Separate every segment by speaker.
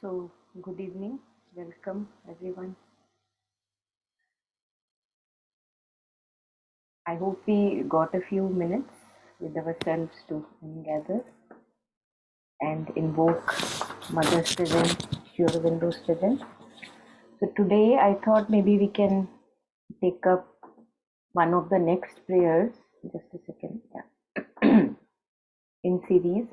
Speaker 1: So, good evening. Welcome, everyone. I hope we got a few minutes with ourselves to gather and invoke Mother's presence, Sri Aurobindo's presence. So, today I thought maybe we can take up one of the next prayers. Just a second. Yeah. In series.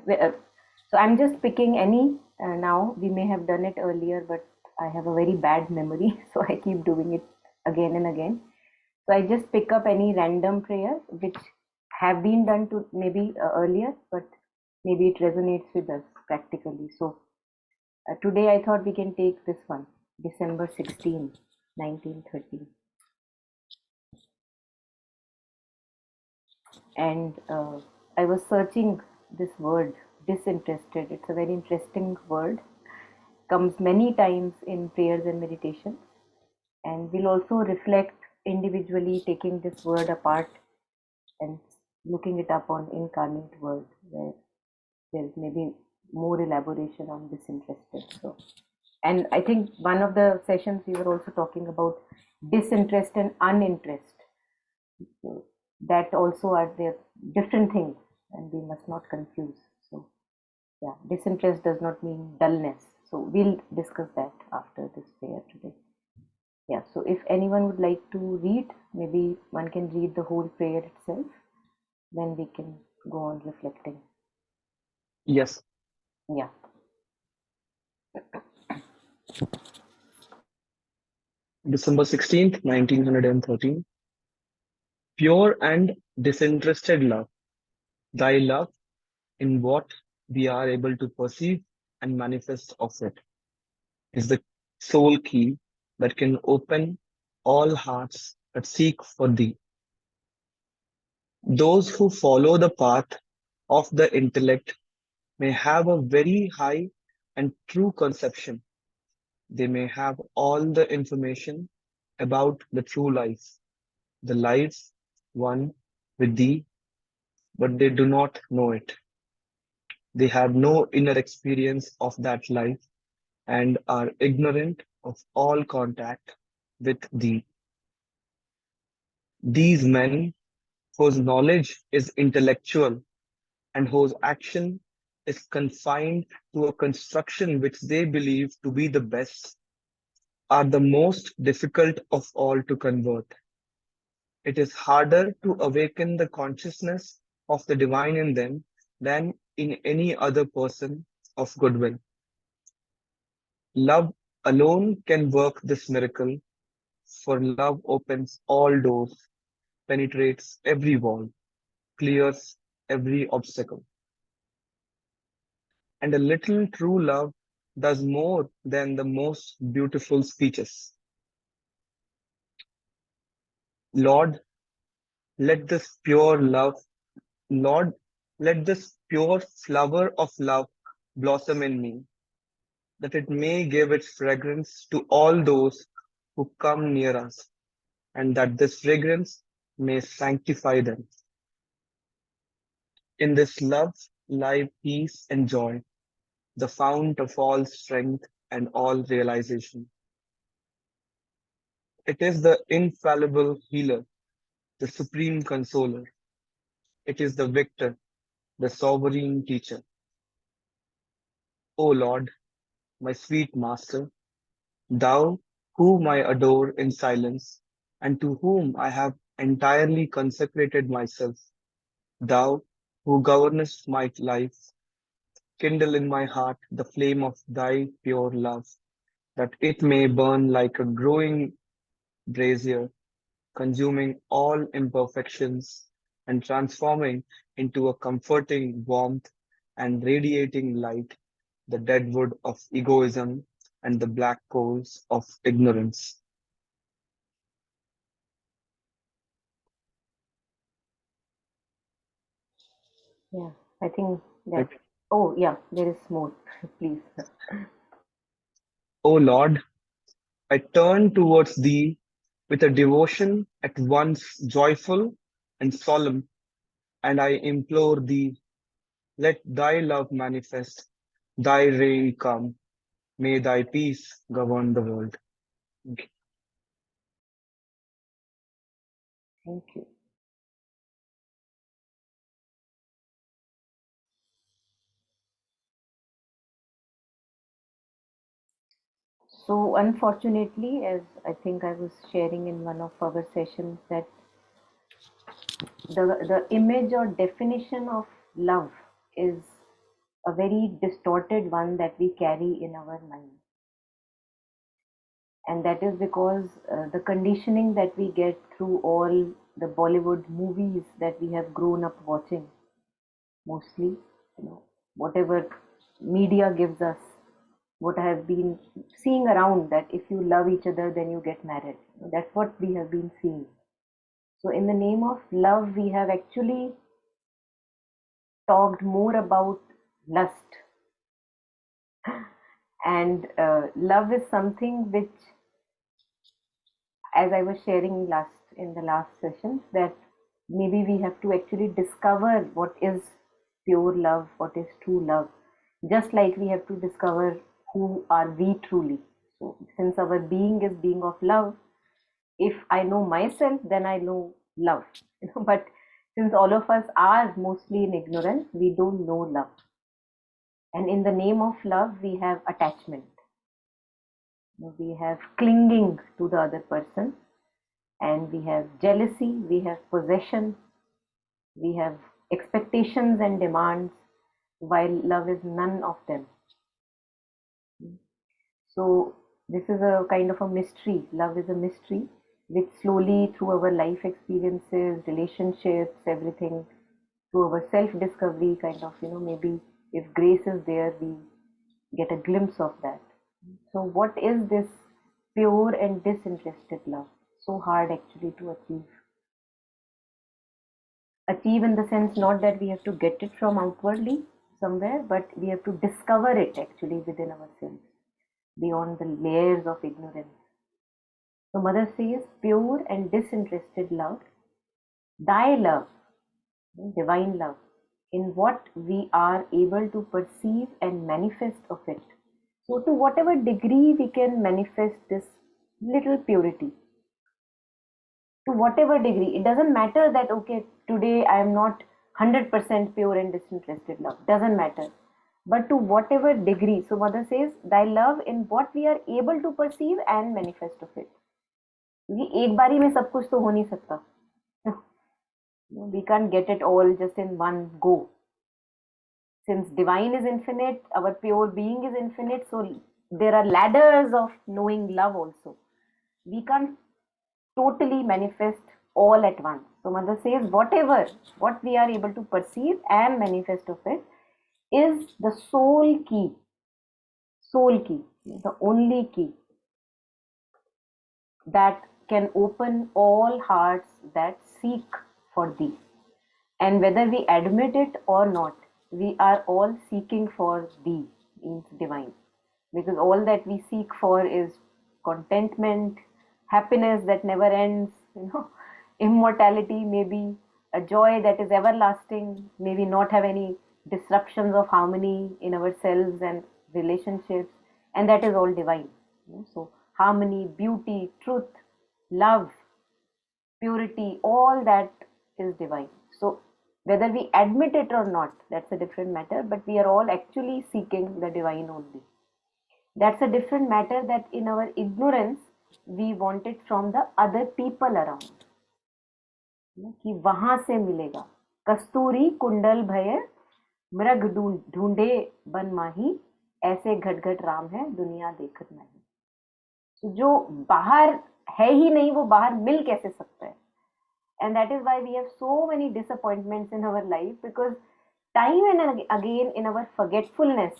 Speaker 1: So, I'm just picking any now. We may have done it earlier, but I have a very bad memory, so I keep doing it again and again. So I just pick up any random prayers which have been done to maybe earlier, but maybe it resonates with us practically. So today I thought we can take this one, December 16, 1913. And I was searching this word, disinterested. It's a very interesting word. Comes many times in prayers and meditation. And we'll also reflect individually, taking this word apart and looking it up on incarnate world, where there's maybe more elaboration on disinterested. So, and I think one of the sessions we were also talking about disinterest and uninterest. So that also are there different things, and we must not confuse. So yeah, disinterest does not mean dullness. So we'll discuss that after this prayer today. Yeah, so if anyone would like to read, maybe one can read the whole prayer itself, then we can go on reflecting.
Speaker 2: Yes.
Speaker 1: Yeah.
Speaker 2: December 16th, 1913. Pure and disinterested love, thy love in what we are able to perceive and manifest of it, is the sole key that can open all hearts that seek for thee. Those who follow the path of the intellect may have a very high and true conception. They may have all the information about the true life, the life one with thee, but they do not know it. They have no inner experience of that life and are ignorant of all contact with thee. These men whose knowledge is intellectual and whose action is confined to a construction which they believe to be the best are the most difficult of all to convert. It is harder to awaken the consciousness of the divine in them than in any other person of goodwill. Love alone can work this miracle, for love opens all doors, penetrates every wall, clears every obstacle. And a little true love does more than the most beautiful speeches. Lord, let this pure love, Lord, let this pure flower of love blossom in me, that it may give its fragrance to all those who come near us, and that this fragrance may sanctify them. In this love lie peace and joy, the fount of all strength and all realization. It is the infallible healer, the supreme consoler. It is the victor, the sovereign teacher. O Lord, my sweet Master, thou whom I adore in silence, and to whom I have entirely consecrated myself, thou who governest my life, kindle in my heart the flame of thy pure love, that it may burn like a growing brazier, consuming all imperfections and transforming into a comforting warmth and radiating light the dead wood of egoism and the black coals of ignorance.
Speaker 1: Yeah. I think that.
Speaker 2: Right?
Speaker 1: Oh, yeah. There is more. Please.
Speaker 2: O Lord, I turn towards thee with a devotion at once joyful and solemn, and I implore thee, let thy love manifest, thy reign come. May thy peace govern the world. Okay.
Speaker 1: Thank you. So, unfortunately, as I think I was sharing in one of our sessions, that the image or definition of love is a very distorted one that we carry in our mind. And that is because the conditioning that we get through all the Bollywood movies that we have grown up watching, mostly, whatever media gives us, what I have been seeing around, that if you love each other, then you get married. That's what we have been seeing. So, in the name of love, we have actually talked more about lust. And love is something which, as I was sharing in the last session, that maybe we have to actually discover what is pure love, what is true love, just like we have to discover who are we truly. So, since our being is being of love, if I know myself, then I know love. But since all of us are mostly in ignorance, we don't know love. And in the name of love, we have attachment. We have clinging to the other person, and we have jealousy, we have possession, we have expectations and demands, while love is none of them. So, this is a kind of a mystery. Love is a mystery which slowly, through our life experiences, relationships, everything, through our self discovery, kind of, maybe if grace is there, we get a glimpse of that. So, what is this pure and disinterested love? So hard actually to achieve. Achieve in the sense not that we have to get it from outwardly somewhere, but we have to discover it actually within ourselves, beyond the layers of ignorance. So, Mother says, pure and disinterested love, thy love, divine love, in what we are able to perceive and manifest of it. So, to whatever degree we can manifest this little purity, to whatever degree, it doesn't matter that, okay, today I am not 100% pure and disinterested love, doesn't matter, but to whatever degree. So Mother says, thy love in what we are able to perceive and manifest of it. ये एक बारी में सब कुछ तो हो नहीं सकता. We can't get it all just in one go. Since divine is infinite, our pure being is infinite, so there are ladders of knowing love also. We can't totally manifest all at once. So Mother says, whatever, what we are able to perceive and manifest of it is the soul key, the only key that can open all hearts that seek for thee. And whether we admit it or not, we are all seeking for thee, means divine. Because all that we seek for is contentment, happiness that never ends, immortality, maybe a joy that is everlasting, maybe not have any disruptions of harmony in ourselves and relationships, and that is all divine. So, harmony, beauty, truth, love, purity, all that is divine. So, whether we admit it or not, that's a different matter, but we are all actually seeking the divine only. That's a different matter, that in our ignorance, we want it from the other people around. कि वहां से मिलेगा. कस्तूरी कुंडल भय मृग ढूंढे बन माही, ऐसे घट घट राम है दुनिया देखत नहीं. तो जो बाहर है ही नहीं, वो बाहर मिल कैसे सकता है? And that is why we have so many disappointments in our life, because time and again in our forgetfulness,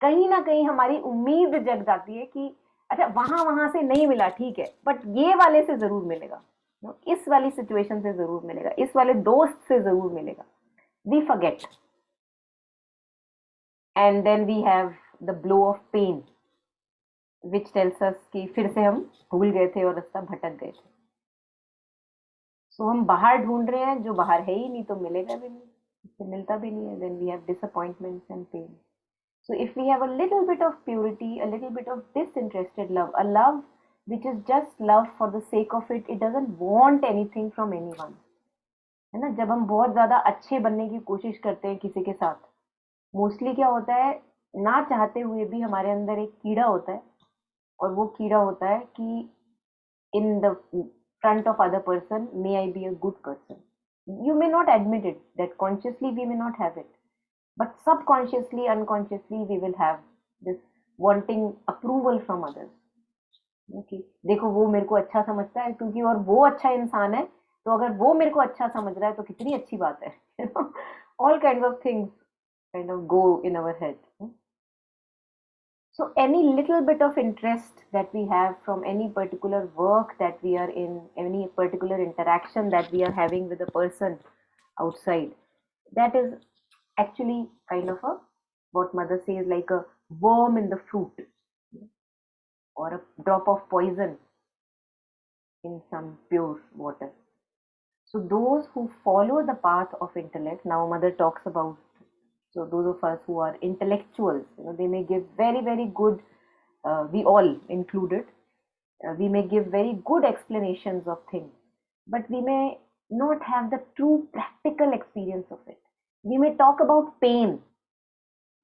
Speaker 1: कहीं ना कहीं हमारी उम्मीद जग जाती है कि अच्छा वहां से नहीं मिला, ठीक है, बट ये वाले से जरूर मिलेगा, इस वाली सिचुएशन से जरूर मिलेगा, इस वाले दोस्त से जरूर मिलेगा. We forget, and then we have the blow of pain which tells us कि फिर से हम भूल गए थे और रास्ता भटक गए थे. सो हम बाहर ढूंढ रहे हैं, जो बाहर है ही नहीं तो मिलेगा भी नहीं, इससे मिलता भी नहीं है. then we have disappointments and pain. So if we have a little bit of purity, a little bit of disinterested love, a love which is just love for the sake of it, it doesn't want anything from anyone. है ना, जब हम बहुत ज्यादा अच्छे बनने की कोशिश करते हैं किसी के साथ, मोस्टली क्या होता है, ना चाहते हुए भी हमारे अंदर एक कीड़ा होता है, और वो कीड़ा होता है कि in the front of other person may I be a good person. You may not admit it, that consciously we may not have it, but subconsciously, unconsciously we will have this wanting approval from others. Okay, देखो वो मेरे को अच्छा समझता है, क्योंकि और वो अच्छा इंसान है, तो अगर वो मेरे को अच्छा समझ रहा है तो कितनी अच्छी बात है. All kinds of things kind of go in our head. So any little bit of interest that we have from any particular work that we are in, any particular interaction that we are having with a person outside, that is actually kind of a, what mother says, like a worm in the fruit, or a drop of poison in some pure water. So those who follow the path of intellect, now mother talks about, so those of us who are intellectuals, they may give very, very good, we all included, we may give very good explanations of things, but we may not have the true practical experience of it. We may talk about pain,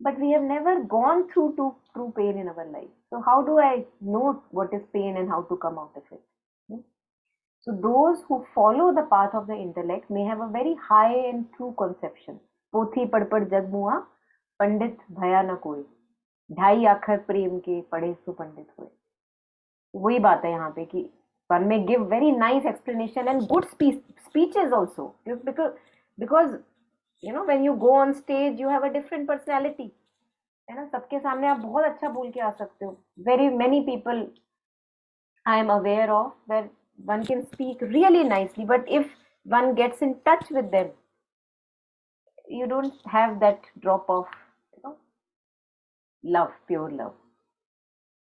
Speaker 1: but we have never gone through to true pain in our life. So how do I know what is pain and how to come out of it? Hmm? So those who follow the path of the intellect may have a very high and true conception. पोथी पढ़ पढ़ जग मुआ, पंडित भया न कोई, ढाई आखर प्रेम के पढ़े सो पंडित हुए. वही बात है यहाँ पे कि one may give very nice explanation and good speeches also, because when you go on stage you have a different personality, है ना, सबके सामने आप बहुत अच्छा बोल के आ सकते हो. Very many people I am aware of where one can speak really nicely, but if one gets in touch with them, you don't have that drop of love, pure love.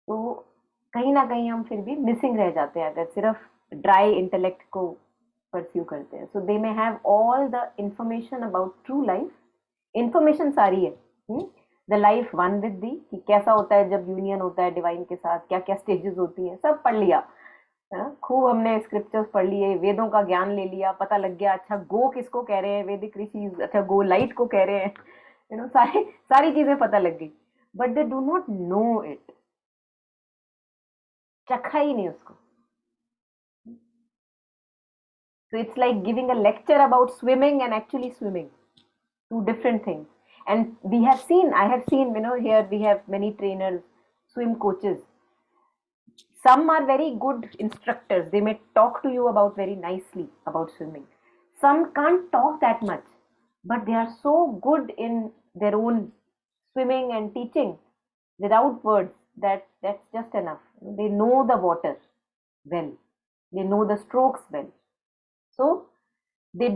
Speaker 1: तो कहीं ना कहीं हम फिर भी मिसिंग रह जाते हैं अगर सिर्फ ड्राई इंटेलेक्ट को परस्यू करते हैं. So they may have all the information about true life, information सारी है, the life one with the, कि कैसा होता है जब यूनियन होता है डिवाइन के साथ, क्या क्या स्टेजेस होती हैं, सब पढ़ लिया, खूब हमने स्क्रिप्चर्स पढ़ लिए, वेदों का ज्ञान ले लिया, पता लग गया अच्छा गो किसको कह रहे हैं वैदिक ऋषि, अच्छा गो लाइट को कह रहे हैं, सारी सारी चीजें पता लग गई, but they do not know it, चखा ही नहीं उसको. So it's like giving a lecture about swimming and actually swimming, two different things. And I have seen, here we have many trainers, swim coaches. Some are very good instructors. They may talk to you about very nicely about swimming. Some can't talk that much, but they are so good in their own swimming and teaching without words that that's just enough. They know the water well. They know the strokes well. So they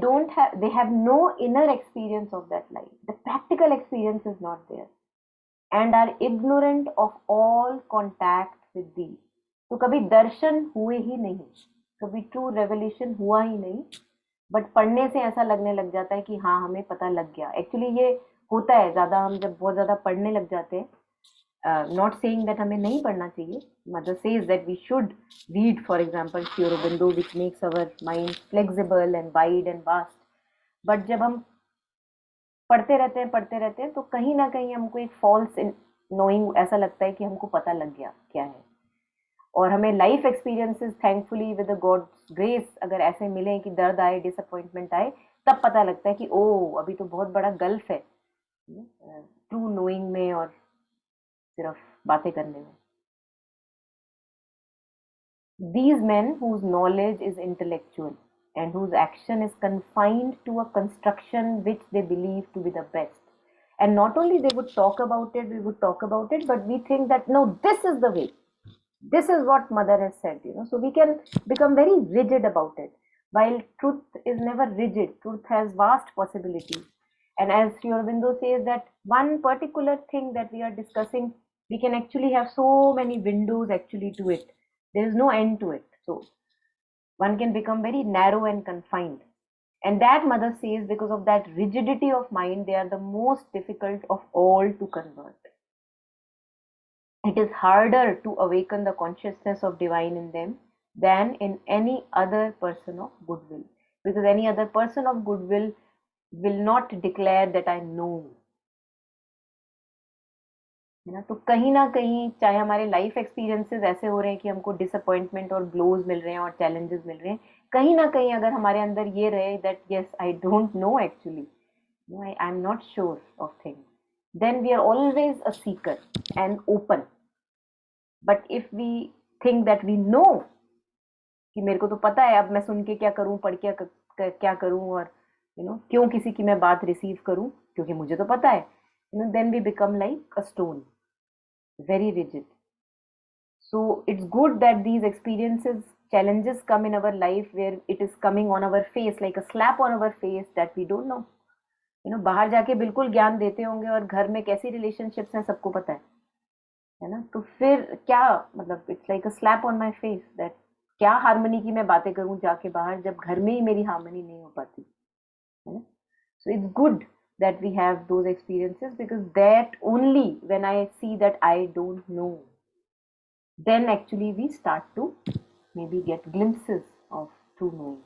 Speaker 1: have no inner experience of that life. The practical experience is not there, and are ignorant of all contact with thee. तो कभी दर्शन हुए ही नहीं, कभी true revolution हुआ ही नहीं, but पढ़ने से ऐसा लगने लग जाता है कि हाँ हमें पता लग गया. एक्चुअली ये होता है ज्यादा, हम जब बहुत ज्यादा पढ़ने लग जाते हैं, not saying that हमें नहीं पढ़ना चाहिए. Mother says that we should read, for example, Sri Aurobindo, which makes our mind flexible and wide and vast. But जब हम पढ़ते रहते हैं तो कहीं ना कहीं हमको एक फॉल्स नोइंग ऐसा लगता है कि हमको पता लग गया क्या है. और हमें life experiences thankfully with God's grace अगर ऐसे मिले कि दर्द आए, डिसअपॉइंटमेंट आए, तब पता लगता है कि ओ अभी तो बहुत बड़ा गल्फ है ट्रू नोइंग में और सिर्फ बातें करने में. These men whose knowledge is intellectual and whose action is confined to a construction which they believe to be the best. And not only they would talk about it, we would talk about it, but we think that no, this is the way. This is what mother has said, So we can become very rigid about it. While truth is never rigid, truth has vast possibilities. And as Sri Aurobindo says that one particular thing that we are discussing, we can actually have so many windows actually to it. There is no end to it. So one can become very narrow and confined. And that mother says because of that rigidity of mind, they are the most difficult of all to convert. it is harder to awaken the consciousness of divine in them than in any other person of goodwill, because any other person of goodwill will not declare that I know, है ना। तो कहीं ना कहीं चाहे हमारे life experiences ऐसे हो रहे हैं कि हमको डिसअपॉइंटमेंट और ब्लोज मिल रहे हैं और चैलेंजेस मिल रहे हैं, कहीं ना कहीं अगर हमारे अंदर ये रहे that yes I don't know actually, I am not sure of things, then we are always a seeker and open. But if we think that we know कि मेरे को तो पता है, अब मैं सुन के क्या करूं, पढ़ के क्या करूं, और क्यों किसी की मैं बात रिसीव करूं, क्योंकि मुझे तो पता है, then we become like a stone, very rigid. So it's good that these experiences, challenges come in our life where it is coming on our face like a slap on our face that we don't know. बाहर जाके बिल्कुल ज्ञान देते होंगे और घर में कैसी रिलेशनशिप्स हैं सबको पता है ना। तो फिर क्या मतलब, it's like a slap on my face that क्या हार्मनी की मैं बातें करूं जाके बाहर, जब घर में ही मेरी हार्मनी नहीं हो पाती, है ना। So it's good that we have those experiences, because that only when I see that I don't know, then actually we start to maybe get glimpses of true knowing.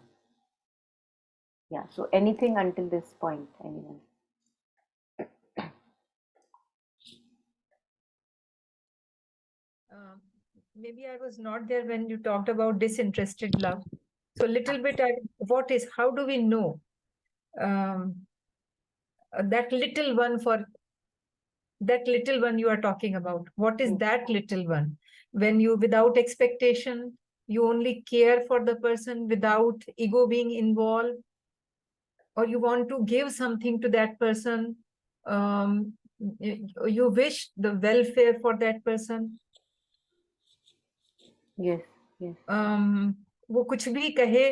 Speaker 1: Yeah, so anything until this point, anyone?
Speaker 3: Maybe I was not there when you talked about disinterested love. So a little bit, how do we know that little one, for that little one you are talking about? What is that little one? When you, without expectation, you only care for the person without ego being involved, or you want to give something to that person, you wish the welfare for that person.
Speaker 1: Yes, yes.
Speaker 3: वो कुछ भी कहे,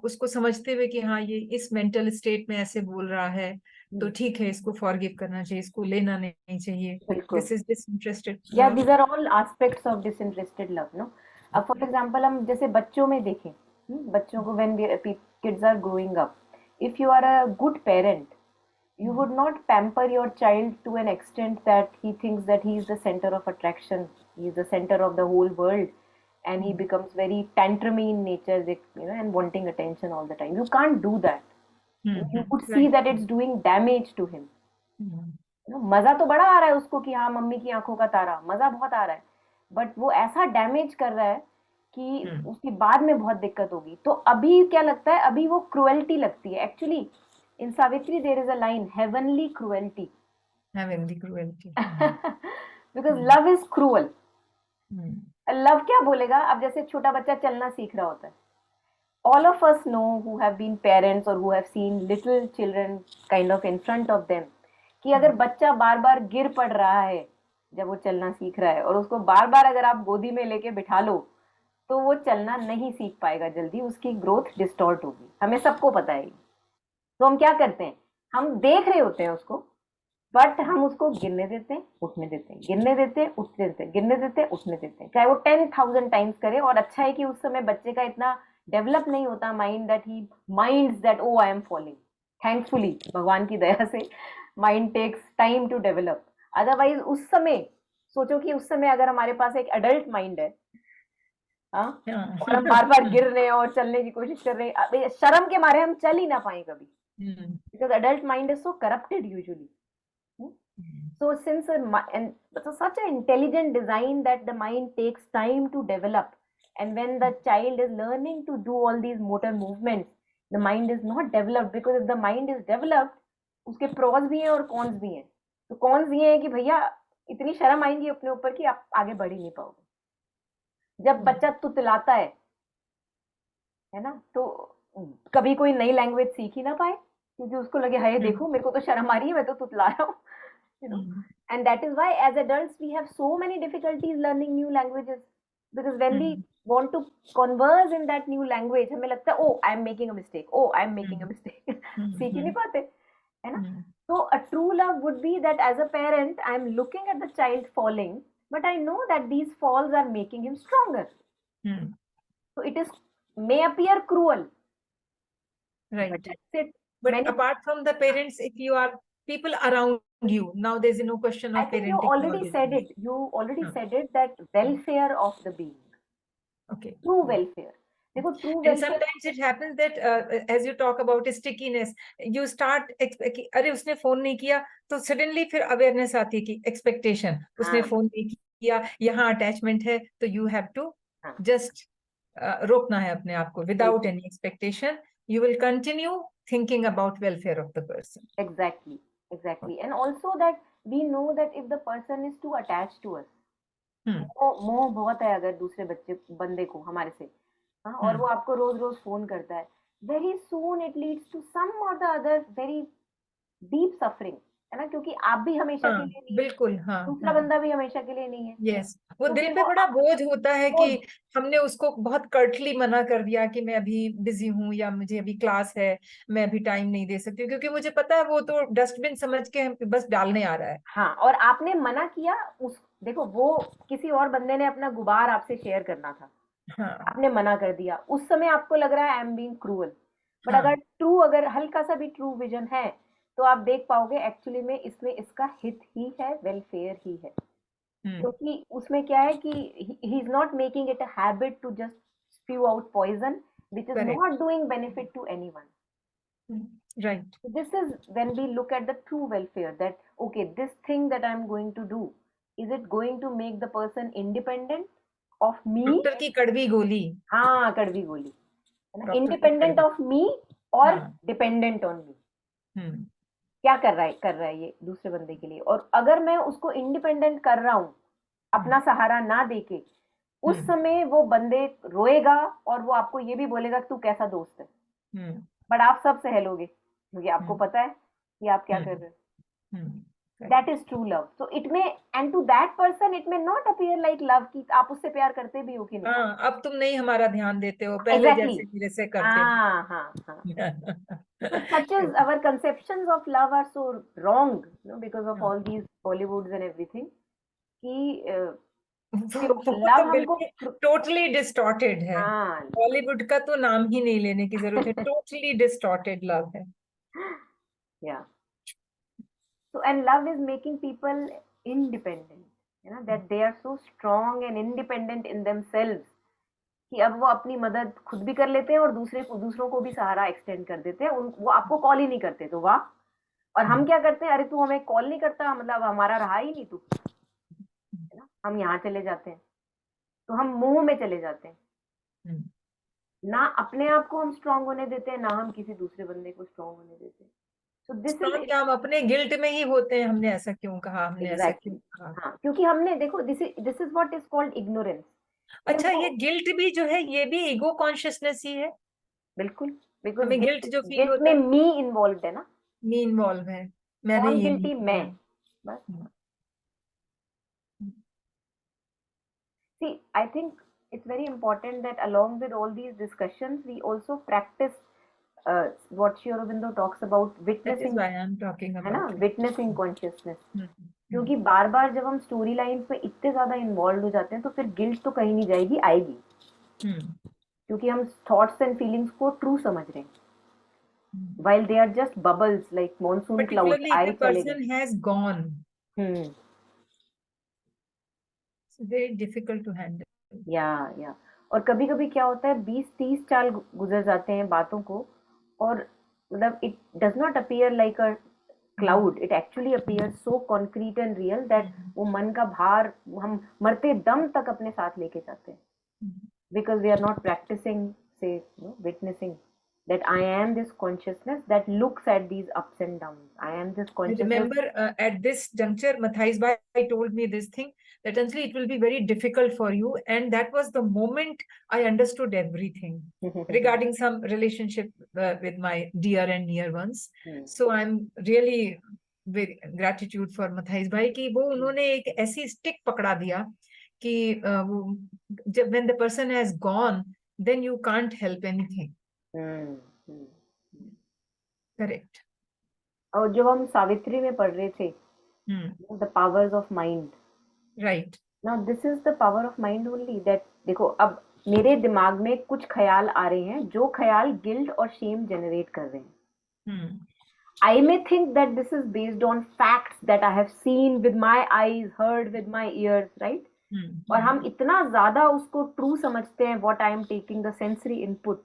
Speaker 3: उसको समझते हुए कि हाँ ये इस मेंटल स्टेट में ऐसे बोल रहा है, तो ठीक है, इसको फॉरगिव करना चाहिए, इसको लेना नहीं चाहिए. This is disinterested.
Speaker 1: या these are all aspects of disinterested love, no. अब फॉर एग्जांपल हम जैसे बच्चों में देखें, बच्चों को when kids are growing up, if you are a good parent, you would not pamper your child to an extent that he thinks that he is the center of attraction, he is the center of the whole world, and he becomes very tantrumy in nature, and wanting attention all the time. You can't do that. You could see that it's doing damage to him. मजा तो बड़ा आ रहा है उसको कि हाँ mummy की आंखों का तारा, मजा बहुत आ रहा है, बट वो ऐसा डैमेज कर रहा है कि उसकी बाद में बहुत दिक्कत होगी. तो अभी क्या लगता है, अभी वो क्रुएल्टी लगती है. Actually in Savitri there is a line, heavenly cruelty.
Speaker 3: Heavenly cruelty.
Speaker 1: Because love is cruel. Love क्या बोलेगा, अब जैसे छोटा बच्चा चलना सीख रहा होता है, all of us know who have been parents or who have seen little children kind of in front of them, कि अगर बच्चा बार बार गिर पड़ रहा है जब वो चलना सीख रहा है, और उसको बार बार अगर आप गोदी में लेके बिठा लो, तो वो चलना नहीं सीख पाएगा जल्दी, उसकी ग्रोथ डिस्टॉर्ट होगी, हमें सबको पता है. तो हम क्या करते हैं, हम देख रहे होते हैं उसको, बट हम उसको गिरने देते हैं, उठने देते हैं, गिरने देते हैं, उठने देते हैं, गिरने देते हैं, उठने देते हैं, चाहे वो 10,000 टाइम्स करे. और अच्छा है कि उस समय बच्चे का इतना डेवलप नहीं होता mind that he minds that oh I am falling. Thankfully, भगवान की दया से mind takes time to develop. Otherwise उस समय सोचो कि उस समय अगर हमारे पास एक एडल्ट माइंड है, हाँ, और हम बार बार गिर रहे हैं और चलने की कोशिश कर रहे हैं, शर्म के मारे हम चल ही ना पाए कभी, because adult mind is so corrupted usually. So since so such an intelligent design that the mind takes time to develop, and when the child is learning to do all these motor movements, the mind is not developed, because if the mind is developed, उसके pros भी हैं और cons भी हैं. तो cons ये है कि भैया इतनी शर्म आएंगी अपने ऊपर कि आप आगे बढ़ ही नहीं पाओगे. जब बच्चा तुतलाता है ना, तो कभी कोई नई लैंग्वेज सीख ही ना पाए, क्योंकि उसको लगे हाय देखो मेरे को तो शर्म आ रही है, मैं तो तुतला रहा हूँ. And that is why as adults we have so many difficulties learning new languages, because when we want to converse in that new language, हमें लगता है oh I am making a mistake, oh I am making a mistake. सीख ही नहीं पाते, है ना. So a true love would be that as a parent I am looking at the child falling, but I know that these falls are making him stronger. So it is may appear cruel,
Speaker 3: right,
Speaker 1: but that's it.
Speaker 3: but apart from the parents, if you are people around you. Now there's no question
Speaker 1: I
Speaker 3: of
Speaker 1: think you
Speaker 3: parenting
Speaker 1: already
Speaker 3: nowadays.
Speaker 1: said it. You already
Speaker 3: Huh.
Speaker 1: said it, that welfare of the being.
Speaker 3: Okay.
Speaker 1: True welfare. देखो true
Speaker 3: And
Speaker 1: welfare.
Speaker 3: sometimes it happens that as you talk about stickiness, you start अरे उसने phone नहीं किया, तो suddenly फिर awareness आती है कि expectation, उसने
Speaker 1: हाँ
Speaker 3: फोन नहीं किया, यहाँ attachment है, तो you have to
Speaker 1: हाँ
Speaker 3: just रोकना है अपने आप को without
Speaker 1: बिल्कुल.
Speaker 3: any expectation. You will continue thinking about welfare of the person.
Speaker 1: Exactly, exactly. And also that we know that if the person is too attached to us,
Speaker 3: Hmm.
Speaker 1: मोह बहुत है अगर दूसरे बच्चे बंदे को हमारे से, हाँ, और वो आपको रोज रोज फोन करता है, very soon it leads to some और the other very deep suffering, है ना, क्योंकि आप भी हमेशा के
Speaker 3: हाँ
Speaker 1: लिए नहीं है,
Speaker 3: बिल्कुल. हाँ
Speaker 1: दूसरा
Speaker 3: हाँ.
Speaker 1: बंदा भी हमेशा के लिए नहीं है,
Speaker 3: यस, वो
Speaker 1: तो
Speaker 3: दिल
Speaker 1: फिर
Speaker 3: पे
Speaker 1: वो
Speaker 3: बड़ा बोझ होता है कि
Speaker 1: बोझ.
Speaker 3: हमने उसको बहुत कर्टली मना कर दिया कि मैं अभी बिजी हूँ या मुझे अभी क्लास है, मैं अभी टाइम नहीं दे सकती हूँ, क्योंकि मुझे पता है वो तो डस्टबिन समझ के बस डालने आ रहा है.
Speaker 1: हाँ, और आपने मना किया उस, देखो वो किसी और बंदे ने अपना गुबार आपसे शेयर करना था,
Speaker 3: हाँ
Speaker 1: आपने मना कर दिया, उस समय आपको लग रहा है I am being cruel, but
Speaker 3: हाँ.
Speaker 1: अगर हल्का सा भी ट्रू विजन है, तो आप देख पाओगे एक्चुअली में इसमें इसका हित ही है, वेलफेयर ही है, क्योंकि उसमें क्या है कि he is not making it a habit to just spew out poison which is
Speaker 3: correct.
Speaker 1: Not doing benefit to anyone.
Speaker 3: Right.
Speaker 1: This is when we look at the true welfare, that okay, this thing that I'm going to do, is it going to make the person independent of me?
Speaker 3: Doctor की कड़वी गोली.
Speaker 1: हाँ, कड़वी गोली, है ना,
Speaker 3: doctor की
Speaker 1: independent
Speaker 3: कड़वी.
Speaker 1: ऑफ मी और
Speaker 3: हाँ.
Speaker 1: Dependent on me.
Speaker 3: हम्म.
Speaker 1: क्या कर रहा है ये दूसरे बंदे के लिए, और अगर मैं उसको इंडिपेंडेंट कर रहा हूँ अपना सहारा ना देके, उस समय वो बंदे रोएगा और वो आपको ये भी बोलेगा कि तू कैसा दोस्त है, बट आप सब सह लोगे क्योंकि आपको पता है कि आप क्या कर रहे हो. That is true love. So it may, and to that person it may not appear like love कि आप उससे प्यार करते भी हो कि नहीं.
Speaker 3: हाँ, अब तुम नहीं हमारा ध्यान देते हो, पहले
Speaker 1: Exactly.
Speaker 3: जैसे मेरे से करते
Speaker 1: हाँ हाँ हाँ.
Speaker 3: थे.
Speaker 1: But such as our conceptions of love are so wrong, because of all these Bollywoods and everything, कि
Speaker 3: वो
Speaker 1: लव
Speaker 3: तो
Speaker 1: हमको
Speaker 3: बिल्कुल टोटली डिस्टॉर्टेड है.
Speaker 1: हाँ.
Speaker 3: बॉलीवुड का तो नाम ही नहीं लेने की जरूरत है. टोटली डिस्टॉर्टेड लव है.
Speaker 1: Yeah. So and love is making people independent, that they are so strong and independent in themselves कि अब वो अपनी मदद खुद भी कर लेते हैं और दूसरों को भी सहारा एक्सटेंड कर देते हैं. वो आपको कॉल ही नहीं करते तो वाह, और हम क्या करते हैं, अरे तू हमें कॉल नहीं करता मतलब हमारा रहा ही नहीं तू, है ना, हम यहाँ चले जाते हैं, तो हम मोह में चले जाते हैं, ना अपने आप को हम स्ट्रांग होने देते हैं, ना हम किसी दूसरे बंदे को स्ट्रांग होने देते हैं. सो दिस
Speaker 3: स्ट्रॉन्ग
Speaker 1: इज
Speaker 3: क्या, हम अपने गिल्ट में ही होते हैं, हमने ऐसा क्यों कहा, हमने ऐसा क्यों
Speaker 1: एग्जैक्टली.
Speaker 3: कहा.
Speaker 1: हाँ, क्योंकि हमने देखो this is what is called ignorance.
Speaker 3: अच्छा, ये गिल्ट भी जो है ये भी ईगो कॉन्शियसनेस ही है.
Speaker 1: बिल्कुल, बिकॉज
Speaker 3: हमें गिल्ट जो फील
Speaker 1: गिल्ट
Speaker 3: होता
Speaker 1: में
Speaker 3: है,
Speaker 1: मी इन्वॉल्व है ना,
Speaker 3: मी इन्वॉल्व है, मैंने
Speaker 1: कौन
Speaker 3: ये नहीं
Speaker 1: गिल्टी, मैं,
Speaker 3: किया.
Speaker 1: बस. See, I think it's very important that along with all these discussions, we also practice what Sri Aurobindo talks about,
Speaker 3: That is
Speaker 1: witnessing,
Speaker 3: why I am talking
Speaker 1: है ना,
Speaker 3: about it.
Speaker 1: Witnessing consciousness.
Speaker 3: Hmm,
Speaker 1: क्योंकि बार बार जब हम story lines में इतने ज्यादा involve हो जाते हैं तो फिर गिल्ट तो कहीं नहीं जाएगी, आएगी, क्योंकि हम थॉट्स एंड फीलिंग्स को ट्रू समझ रहे हैं, while they are just bubbles like monsoon clouds.
Speaker 3: Particularly if
Speaker 1: आए
Speaker 3: the
Speaker 1: चले गए.
Speaker 3: person has gone,
Speaker 1: hmm.
Speaker 3: it's very difficult to handle.
Speaker 1: या और कभी कभी क्या होता है, 20-30 साल गुजर जाते हैं बातों को, और मतलब it does not appear like a cloud, it actually appear so concrete and real that वो मन का भार हम मरते दम तक अपने साथ लेके जाते हैं, because we are not practising से witnessing that I am this consciousness that looks at these ups and downs. I am this
Speaker 3: I
Speaker 1: consciousness.
Speaker 3: remember at this juncture, Mathais Bhai told me this thing, that Anjali, it will be very difficult for you. And that was the moment I understood everything regarding some relationship with my dear and near ones. So I'm really very gratitude for Mathais Bhai कि वो उन्होंने एक ऐसी stick पकड़ा दिया कि जब when the person has gone, then you can't help anything. Correct.
Speaker 1: और जो हम सावित्री में पढ़ रहे थे, the powers of mind,
Speaker 3: right,
Speaker 1: now this is the power of mind only, that देखो अब मेरे दिमाग में कुछ ख्याल आ रहे हैं जो ख्याल गिल्ट और शेम जनरेट कर रहे हैं. I may think that this is based on facts that I have seen with my eyes, heard with my ears, right? और हम इतना ज्यादा उसको ट्रू समझते हैं, what I am taking the sensory input,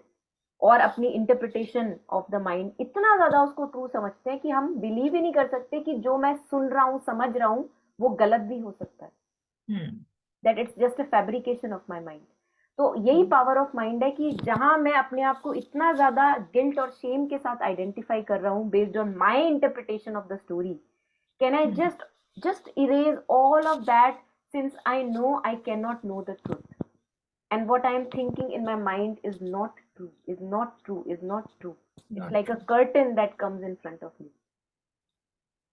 Speaker 1: और अपनी इंटरप्रिटेशन ऑफ द माइंड इतना ज्यादा उसको ट्रू समझते हैं कि हम बिलीव ही नहीं कर सकते कि जो मैं सुन रहा हूँ, समझ रहा हूँ, वो गलत भी हो सकता है, that it's just a fabrication of my mind. तो यही पावर ऑफ माइंड है कि जहां मैं अपने आप को इतना ज्यादा गिल्ट और शेम के साथ आइडेंटिफाई कर रहा हूँ based on my interpretation of the story, can I just erase all of that, since I know I cannot know the truth, and what I am thinking in my mind is not true, is not true, is not true. It's like a curtain that comes in front of me.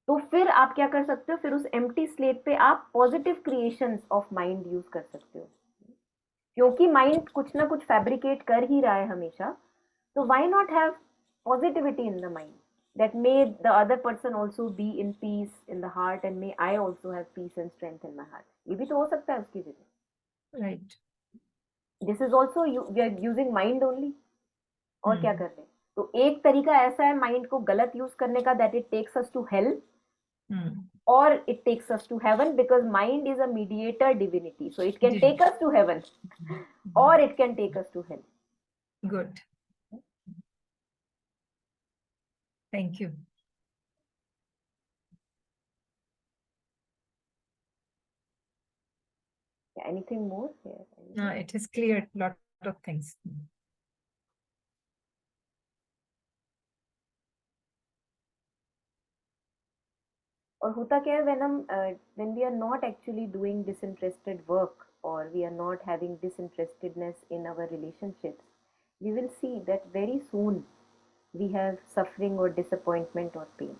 Speaker 1: तो फिर आप क्या कर सकते हो, फिर उस empty slate पे आप positive creations of mind use कर सकते हो, क्योंकि माइंड कुछ ना कुछ फैब्रिकेट कर ही रहा है हमेशा. तो why not have positivity in the mind, that may the other person also be in peace in the heart, and may I also have peace and strength in my heart. ये भी तो हो सकता है उसकी जगह.
Speaker 3: Right.
Speaker 1: This is also we are using mind only. और क्या कर रहे हैं. तो एक तरीका ऐसा है माइंड को गलत यूज करने का, that it takes us to hell, or it takes us to heaven, because mind is a mediator divinity, so it can take us to heaven or it can take us to hell.
Speaker 3: Good. Thank you.
Speaker 1: Yeah, anything more here?
Speaker 3: No, it has cleared a lot of things.
Speaker 1: और होता क्या है, when we are not actually doing disinterested work, or we are not having disinterestedness in our relationships, we will see that very soon we have suffering or disappointment or pain.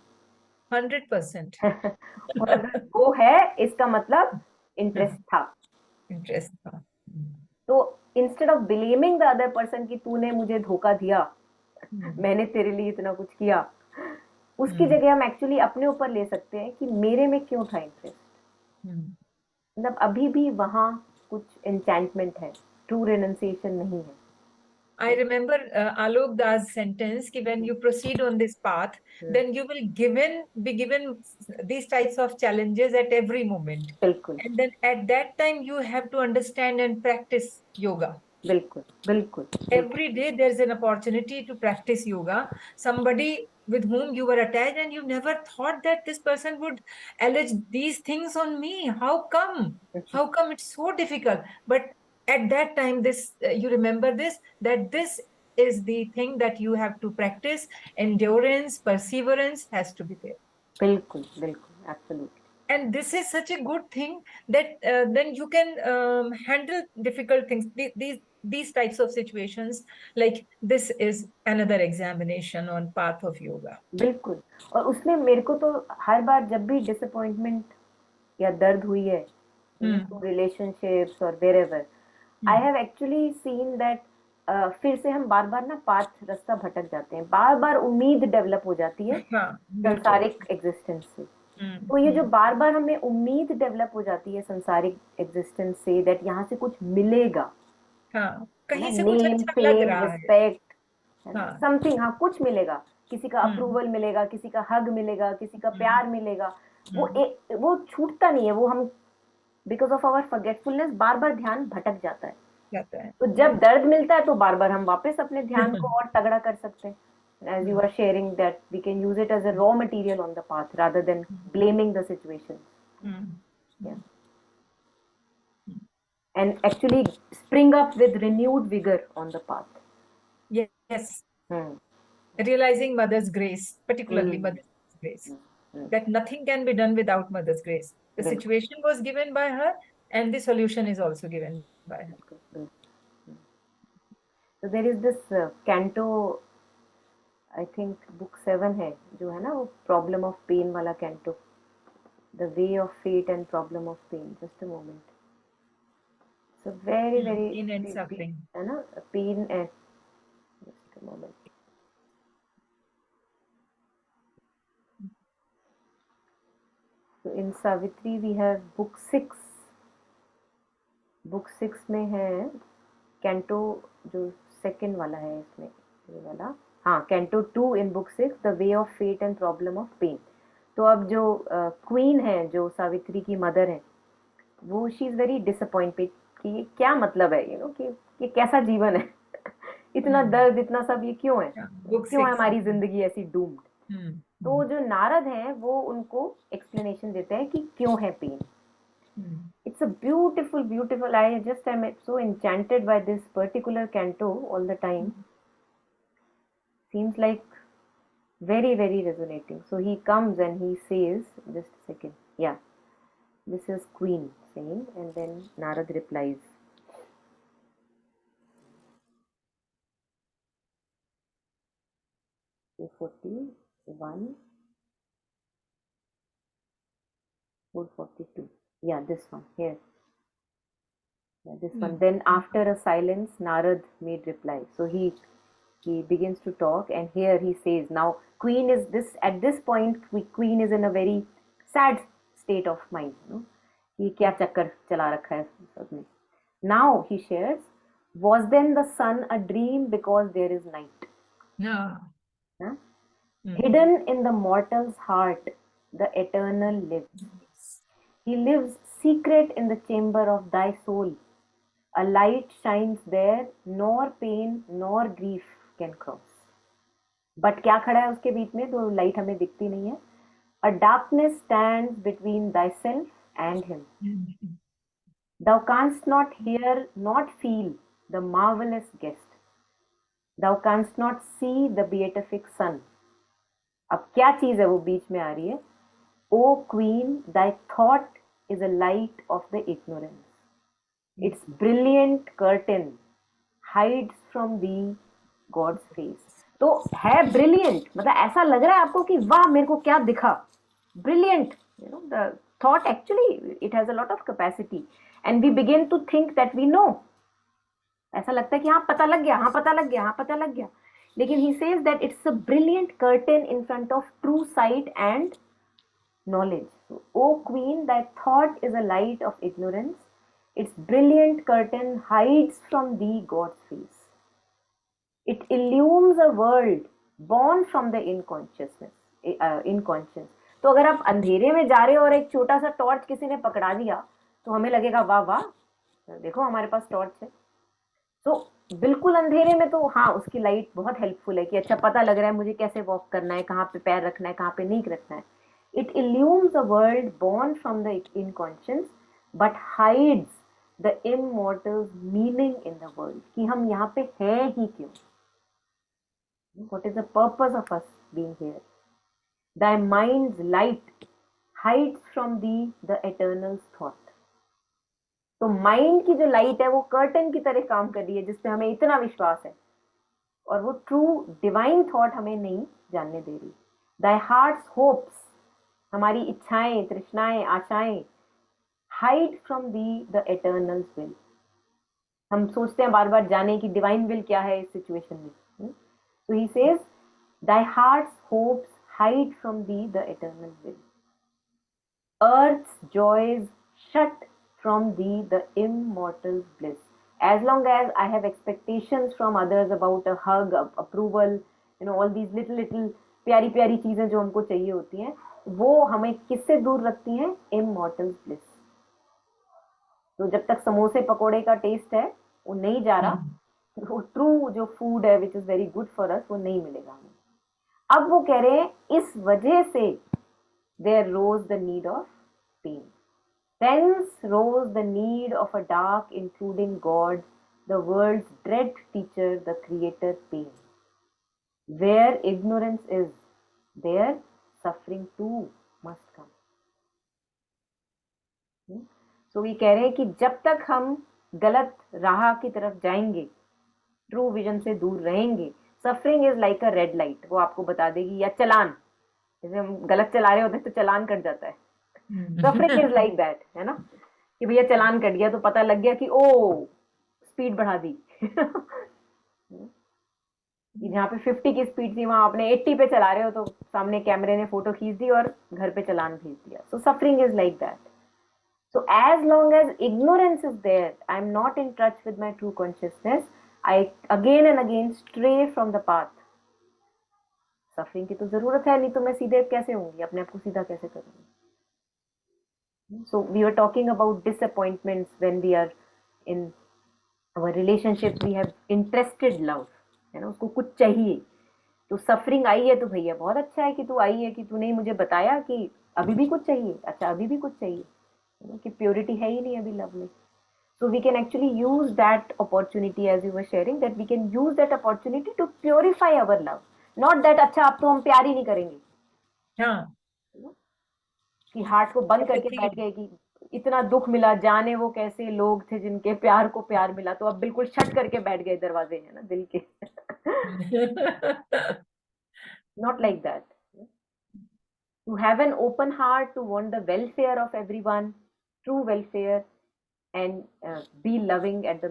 Speaker 3: 100%.
Speaker 1: और अगर वो है, इसका मतलब इंटरेस्ट था.
Speaker 3: Interest था.
Speaker 1: तो instead of blaming the other person कि तूने मुझे धोखा दिया, मैंने तेरे लिए इतना कुछ किया, उसकी जगह हम एक्चुअली अपने ऊपर ले सकते हैं कि मेरे में क्यों था इंटरेस्ट. मतलब अभी भी वहां कुछ एन्चैंटमेंट है, ट्रू रेनंसिएशन नहीं है.
Speaker 3: I remember Alok Das sentence कि when you proceed on this path, then you will be given these types of challenges at every moment.
Speaker 1: बिल्कुल.
Speaker 3: And then at that time you have to understand and practice yoga.
Speaker 1: बिल्कुल बिल्कुल.
Speaker 3: Every day there's an opportunity to practice yoga. Somebody with whom you were attached and you never thought that this person would allege these things on me. How come? How come it's so difficult? But at that time, you remember this, that this is the thing that you have to practice. Endurance, perseverance has to be there.
Speaker 1: बिल्कुल बिल्कुल, absolutely.
Speaker 3: And this is such a good thing that then you can handle difficult things, these types of situations. Like this is another examination on path of yoga.
Speaker 1: बिल्कुल. और उसमें मेरे को तो हर बार जब भी डिसअपॉइंटमेंट या दर्द हुई है, रिलेशनशिप्स और wherever, I have actually seen that फिर से हम बार बार ना पाथ रास्ता भटक जाते हैं, बार बार उम्मीद डेवलप हो जाती है संसारिक एग्जिस्टेंस से. तो ये जो बार बार हमें उम्मीद डेवलप हो जाती है संसारिक एग्जिस्टेंस से, दैट यहाँ से कुछ मिलेगा,
Speaker 3: कहीं से कुछ
Speaker 1: नेम,
Speaker 3: अच्छा लग
Speaker 1: फेम,
Speaker 3: रहा है,
Speaker 1: रिस्पेक्ट, समथिंग, हाँ कुछ मिलेगा, किसी का अप्रूवल मिलेगा, किसी का हग मिलेगा, किसी का प्यार मिलेगा, वो छूटता नहीं है. वो हम बिकॉज ऑफ आवर फॉरगेटफुलनेस बार बार ध्यान भटक जाता है. तो जब दर्द मिलता है तो बार बार हम वापस अपने ध्यान को और तगड़ा कर सकते हैं. As you are sharing that we can use it as a raw material on the path rather than blaming the situation. Yeah. And actually spring up with renewed vigor on the path.
Speaker 3: Yes. Realizing mother's grace, particularly mother's grace, that nothing can be done without mother's grace. The situation was given by her and the solution is also given by her.
Speaker 1: So there is this canto, I think book 7 है जो है ना, वो problem of pain वाला canto, the way of fate and problem of pain. Just a moment. So very
Speaker 3: pain and suffering,
Speaker 1: है ना, pain and, just a moment. So in Savitri we have book 6. Book 6 में है canto जो second वाला है, इसमें ये वाला, हाँ, canto 2 in book 6, the way of fate and problem of pain. तो अब जो क्वीन है, जो सावित्री की मदर है, वो शी इज वेरी डिसअपॉइंटेड कि ये क्या मतलब है, कि ये कैसा जीवन है। इतना दर्द, इतना सब, ये क्यों है,
Speaker 3: बुक
Speaker 1: क्यों है
Speaker 3: 6।
Speaker 1: हमारी जिंदगी ऐसी डूम्ड। तो जो नारद हैं वो उनको एक्सप्लेनेशन देते हैं कि क्यों है pen. It's a beautiful, beautiful. I just am so enchanted by this particular canto all the time. Seems like very, very resonating. So he comes and he says, just a second. Yeah, this is Queen saying, and then Narad replies. Two 41, 442. Yeah, this one here. Yeah, this one. Then after a silence, Narad made reply. So he begins to talk, and here he says, now Queen is this at this point. Queen is in a very sad state of mind. कि क्या चक्कर चला रखा है सबने. Now he shares, was then the sun a dream because there is night?
Speaker 3: Yeah.
Speaker 1: Huh? Hidden in the mortal's heart, the eternal lives. He lives secret in the chamber of thy soul. A light shines there, nor pain nor grief can cross. But क्या खड़ा है उसके बीच में, तो light हमें दिखती नहीं है. A darkness stands between thyself and him. Thou canst not hear, not feel the marvelous guest. Thou canst not see the beatific sun. अब क्या चीज है वो बीच में आ रही है. O queen, thy thought is a light of the ignorance. Its brilliant curtain hides from thee God's face. तो है ब्रिलियंट, मतलब ऐसा लग रहा है आपको कि वाह मेरे को क्या दिखा. Brilliant, the thought actually it has a lot of capacity, and we begin to think that we know. ऐसा लगता है कि हाँ पता लग गया, हाँ पता लग गया, हाँ पता लग गया. लेकिन he says that it's a brilliant curtain in front of true site and knowledge. So, O Queen, thy thought is a light of ignorance. Its brilliant curtain hides from thee God's face. It illumes a world born from the inconscience. तो अगर आप अंधेरे में जा रहे हो और एक छोटा सा टॉर्च किसी ने पकड़ा दिया, तो हमें लगेगा वाह वाह, देखो हमारे पास टॉर्च है. तो बिल्कुल अंधेरे में तो हाँ उसकी लाइट बहुत हेल्पफुल है कि अच्छा पता लग रहा है मुझे कैसे वॉक करना है, कहाँ पे पैर रखना है, कहाँ पे नहीं रखना है. It illumes a world born from the inconscience, but hides the immortal's meaning in the world. कि हम यहाँ पे हैं ही क्यों? What is the purpose of us being here? Thy mind's light hides from thee the eternal's thought. तो mind की जो light है वो कर्टन की तरह काम कर रही है जिसपे हमें इतना विश्वास है, और वो ट्रू डिवाइन थॉट हमें नहीं जानने दे रही. Thy heart's hopes, हमारी इच्छाएं, तृष्णाएं, आशाएं, hide from thee the Eternals will. हम सोचते हैं बार बार जाने की डिवाइन विल क्या है इस सिचुएशन में. So he says, thy heart's hopes hide from thee the eternal will. Earth's joys shut from thee the immortal bliss. As long as I have expectations from others about a hug, approval, all these little प्यारी प्यारी चीजें जो हमको चाहिए होती हैं, वो हमें किससे दूर रखती हैं? Immortal bliss. तो जब तक समोसे पकोड़े का टेस्ट है वो नहीं जा रहा, वो ट्रू जो फूड है which is very good for us, वो नहीं मिलेगा हमें. अब वो कह रहे हैं इस वजह से there rose the need of pain. Thence rose the need of a dark intruding God, the world's dread teacher, the creator pain. Where ignorance is, there suffering too must come. So we कह रहे हैं कि जब तक हम गलत राह की तरफ जाएंगे, ट्रू विजन से दूर रहेंगे, suffering is like a red light, वो आपको बता देगी, या चलान, जैसे हम गलत चला रहे होते हैं तो चलान कट जाता है. सफरिंग इज लाइक दैट, है ना, कि भैया चलान कट गया तो पता लग गया कि ओ स्पीड बढ़ा दी. जहाँ पे 50 की स्पीड थी वहां आपने 80 पे चला रहे हो तो सामने कैमरे ने फोटो खींच दी और घर पे चलान भेज दिया. So suffering is like that. So as long as ignorance is there, I am not in touch with my true consciousness. I again and again stray from the path. Suffering की तो जरूरत है, नहीं तो मैं सीधे कैसे होंगी, अपने आप को सीधा कैसे करूंगी. So we were talking about disappointments when we are in our relationship. We have interested love, है ना, उसको कुछ चाहिए. तो सफरिंग आई है तो भैया बहुत अच्छा है कि तू आई है, कि तूने मुझे बताया कि अभी भी कुछ चाहिए. अच्छा अभी भी कुछ चाहिए, है ना, कि प्योरिटी है ही नहीं अभी लव में. So we can actually use that opportunity, as you were sharing, that we can use that opportunity to purify our love. Not that अच्छा अब तो हम प्यार ही नहीं करेंगे,
Speaker 3: हाँ.
Speaker 1: कि हार्ट को बंद करके
Speaker 3: Empathy.
Speaker 1: बैठ गए कि इतना दुख मिला, जाने वो कैसे लोग थे जिनके प्यार को प्यार मिला, तो अब बिल्कुल शट करके बैठ गए दरवाजे, है ना, दिल के. Not like that. To have an open heart, to want the welfare of everyone, true welfare, and be loving at the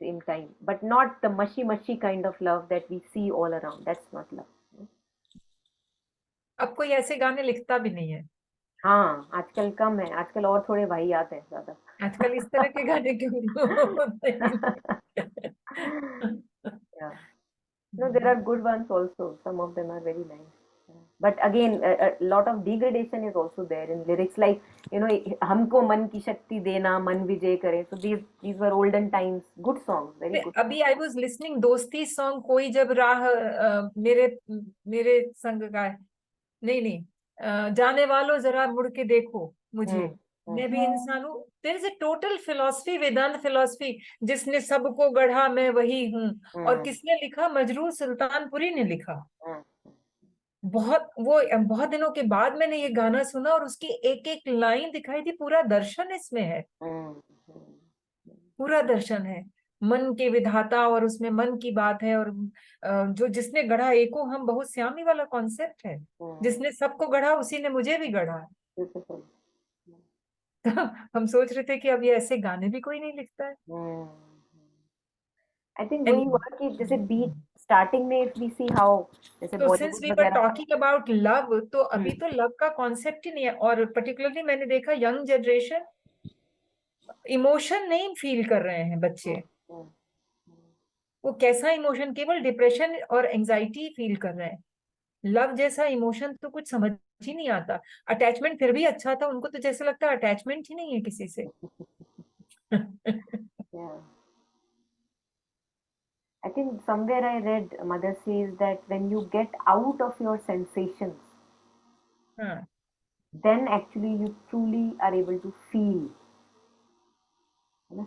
Speaker 1: same time, but not the mushy mushy kind of love that we see all around. That's not love.
Speaker 3: अब कोई ऐसे गाने लिखता भी नहीं है.
Speaker 1: हाँ आजकल कम है, आजकल और थोड़े वाहियात हैं ज्यादा.
Speaker 3: आजकल इस तरह के गाने क्यों होते
Speaker 1: Yeah. No, there are good ones also. Some of them are very nice. Yeah. But again, a lot of degradation is also there in lyrics. Like, हमको मन की शक्ति देना, मन विजय करे. So these were olden times. Good songs, very good songs.
Speaker 3: अभी I was listening दोस्ती song, कोई जब राह मेरे मेरे संग का है. नहीं नहीं, जाने वालों जरा मुड़ के देखो मुझे,
Speaker 1: हम्म. हम्म.
Speaker 3: मैं भी इंसान हूँ. There is a total philosophy, Vedanta philosophy. जिसने सबको गढ़ा मैं वही हूँ. और
Speaker 1: हम्म.
Speaker 3: किसने लिखा? मजरूह सुल्तानपुरी ने लिखा.
Speaker 1: हम्म.
Speaker 3: बहुत दिनों के बाद मैंने ये गाना सुना और उसकी एक एक लाइन दिखाई दी. पूरा दर्शन इसमें है,
Speaker 1: हम्म.
Speaker 3: पूरा दर्शन है. मन के विधाता, और उसमें मन की बात है. और जो जिसने गढ़ा एको हम बहुत श्यामी वाला कॉन्सेप्ट है.
Speaker 1: हम्म.
Speaker 3: जिसने सबको गढ़ा उसी ने मुझे भी गढ़ा.
Speaker 1: Beautiful.
Speaker 3: तो हम सोच रहे थे कि अब ये ऐसे गाने भी कोई नहीं लिखता है.
Speaker 1: हम्म. I think वही हुआ
Speaker 3: Anyway,
Speaker 1: कि जैसे बीट स्टार्टिंग में, if we see how, जैसे
Speaker 3: तो सिंस
Speaker 1: बॉलीवुड
Speaker 3: वी वर
Speaker 1: वगैरह.
Speaker 3: टॉकिंग अबाउट लव, तो
Speaker 1: हम्म.
Speaker 3: अभी तो लव का कॉन्सेप्ट ही नहीं है. और पर्टिकुलरली मैंने देखा यंग जनरेशन इमोशन नहीं फील कर रहे हैं बच्चे.
Speaker 1: हम्म. हम्म.
Speaker 3: वो कैसा इमोशन? केवल डिप्रेशन और एंजाइटी फील कर रहे हैं. लव जैसा इमोशन तो कुछ समझ ही नहीं आता. अटैचमेंट फिर भी अच्छा था, उनको तो जैसे लगता है अटैचमेंट ही नहीं है किसी से.
Speaker 1: Yeah. I think somewhere I read mother says that when you get out of your sensations,
Speaker 3: हाँ.
Speaker 1: then actually you truly are able to feel,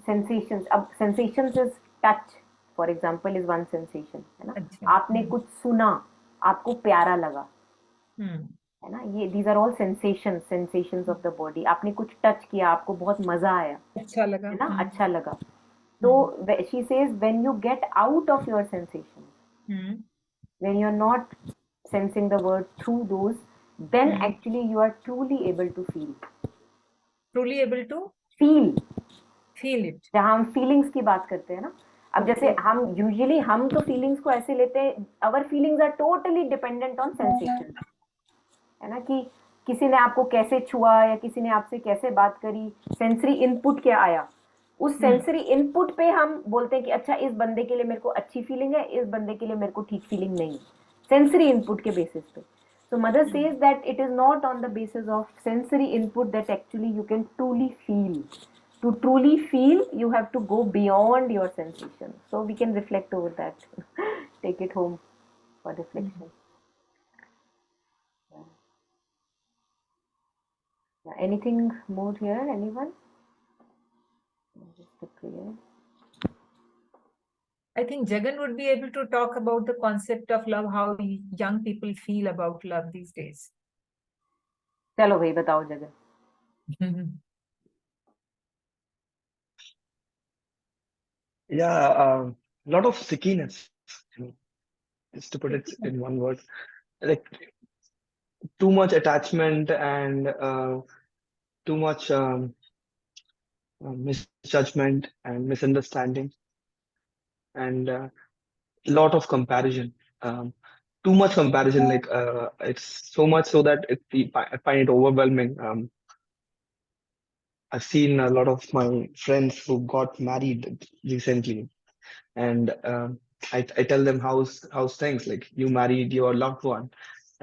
Speaker 1: sensations. अब sensations is touch, for example, is one sensation, है ना.
Speaker 3: अच्छा.
Speaker 1: आपने कुछ सुना, आपको प्यारा लगा,
Speaker 3: हम्म.
Speaker 1: है ना, ये these are all sensations of the body. आपने कुछ टच किया, आपको बहुत मजा आया,
Speaker 3: अच्छा लगा.
Speaker 1: है ना, अच्छा लगा. तो
Speaker 3: hmm.
Speaker 1: she says when you get out of your sensations,
Speaker 3: hmm.
Speaker 1: when you're not sensing the world through those, then
Speaker 3: hmm.
Speaker 1: actually you are truly able to
Speaker 3: truly able to
Speaker 1: feel.
Speaker 3: Feel it.
Speaker 1: जहाँ हम feelings की बात करते हैं ना, अब जैसे
Speaker 3: okay.
Speaker 1: हम यूजुअली हम तो फीलिंग्स को ऐसे लेते हैं, our feelings are totally dependent on sensation, है ना, कि किसी ने आपको कैसे छुआ या किसी ने आपसे कैसे बात करी, सेंसरी इनपुट क्या आया, उस
Speaker 3: हम्म.
Speaker 1: सेंसरी इनपुट पे हम बोलते हैं कि अच्छा इस बंदे के लिए मेरे को अच्छी फीलिंग है, इस बंदे के लिए मेरे को ठीक फीलिंग नहीं. सेंसरी इनपुट के बेसिस पे. So mother says that it is not on the basis of sensory input that actually you can truly feel. To truly feel, you have to go beyond your sensations. So we can reflect over that. Take it home for reflection. Yeah. Yeah. Anything more here? Anyone? Just a prayer.
Speaker 3: I think Jagan would be able to talk about the concept of love, how young people feel about love these days.
Speaker 1: चलो भाई बताओ Jagan.
Speaker 2: Yeah, a lot of stickiness, just to put it in one word. Like too much attachment and too much misjudgment and misunderstanding and lot of comparison. Um, Too much comparison, like it's so much so that I find it overwhelming. I've seen a lot of my friends who got married recently, and I tell them how's things, like you married your loved one,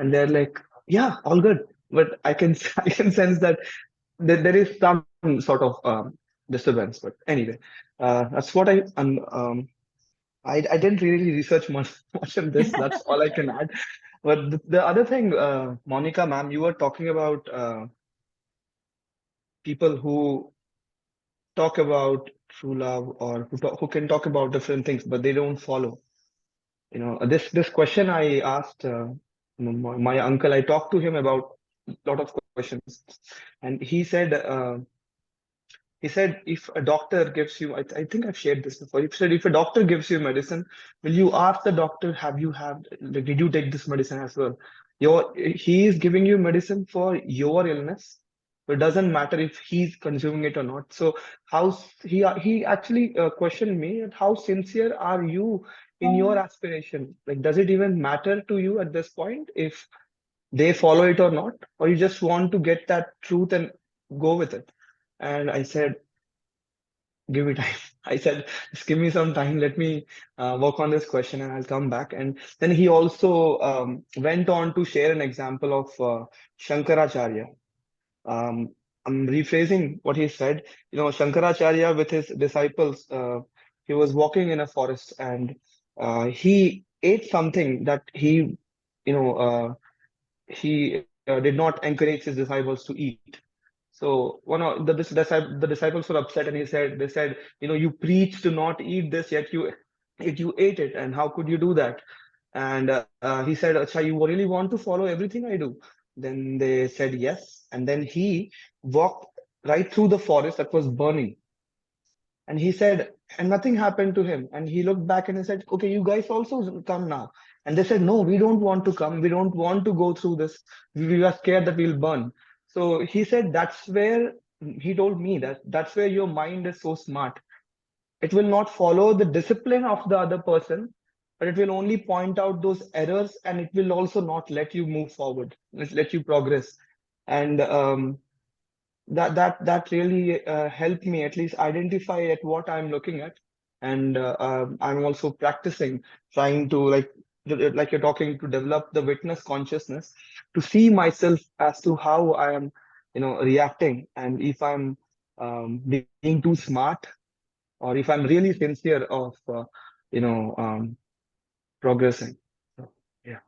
Speaker 2: and they're like, yeah, all good. But I can I can sense that there is some sort of disturbance. But anyway, that's what I didn't really research much much on this. That's all I can add. But the other thing, Monica, ma'am, you were talking about people who talk about true love, or who can talk about different things, but they don't follow. This question I asked my uncle. I talked to him about a lot of questions, and he said if a doctor gives you, I think I've shared this before. He said if a doctor gives you medicine, will you ask the doctor, like, did you take this medicine as well? He is giving you medicine for your illness. So it doesn't matter if he's consuming it or not. So he actually questioned me that how sincere are you in your aspiration? Like, does it even matter to you at this point if they follow it or not, or you just want to get that truth and go with it? And I said, give me time. I said, just give me some time. Let me work on this question and I'll come back. And then he also went on to share an example of Shankaracharya. Um, I'm rephrasing what he said. Shankaracharya with his disciples, he was walking in a forest, and he ate something that he did not encourage his disciples to eat. So one of the disciples were upset, and they said, you preach to not eat this, yet you ate it, and how could you do that? And he said, Acha, you really want to follow everything I do? Then they said yes, and then he walked right through the forest that was burning. And he said, and nothing happened to him. And he looked back and he said, okay, you guys also come now. And they said, no, we don't want to come. We don't want to go through this. We are scared that we'll burn. So he said, he told me that's where your mind is so smart. It will not follow the discipline of the other person, but it will only point out those errors, and it will also not let you move forward, let you progress. And that really helped me at least identify at what I'm looking at. And I'm also practicing, trying to, like you're talking, to develop the witness consciousness, to see myself as to how I am reacting, and if I'm being too smart, or if I'm really sincere of you know um, progressing. So, yeah.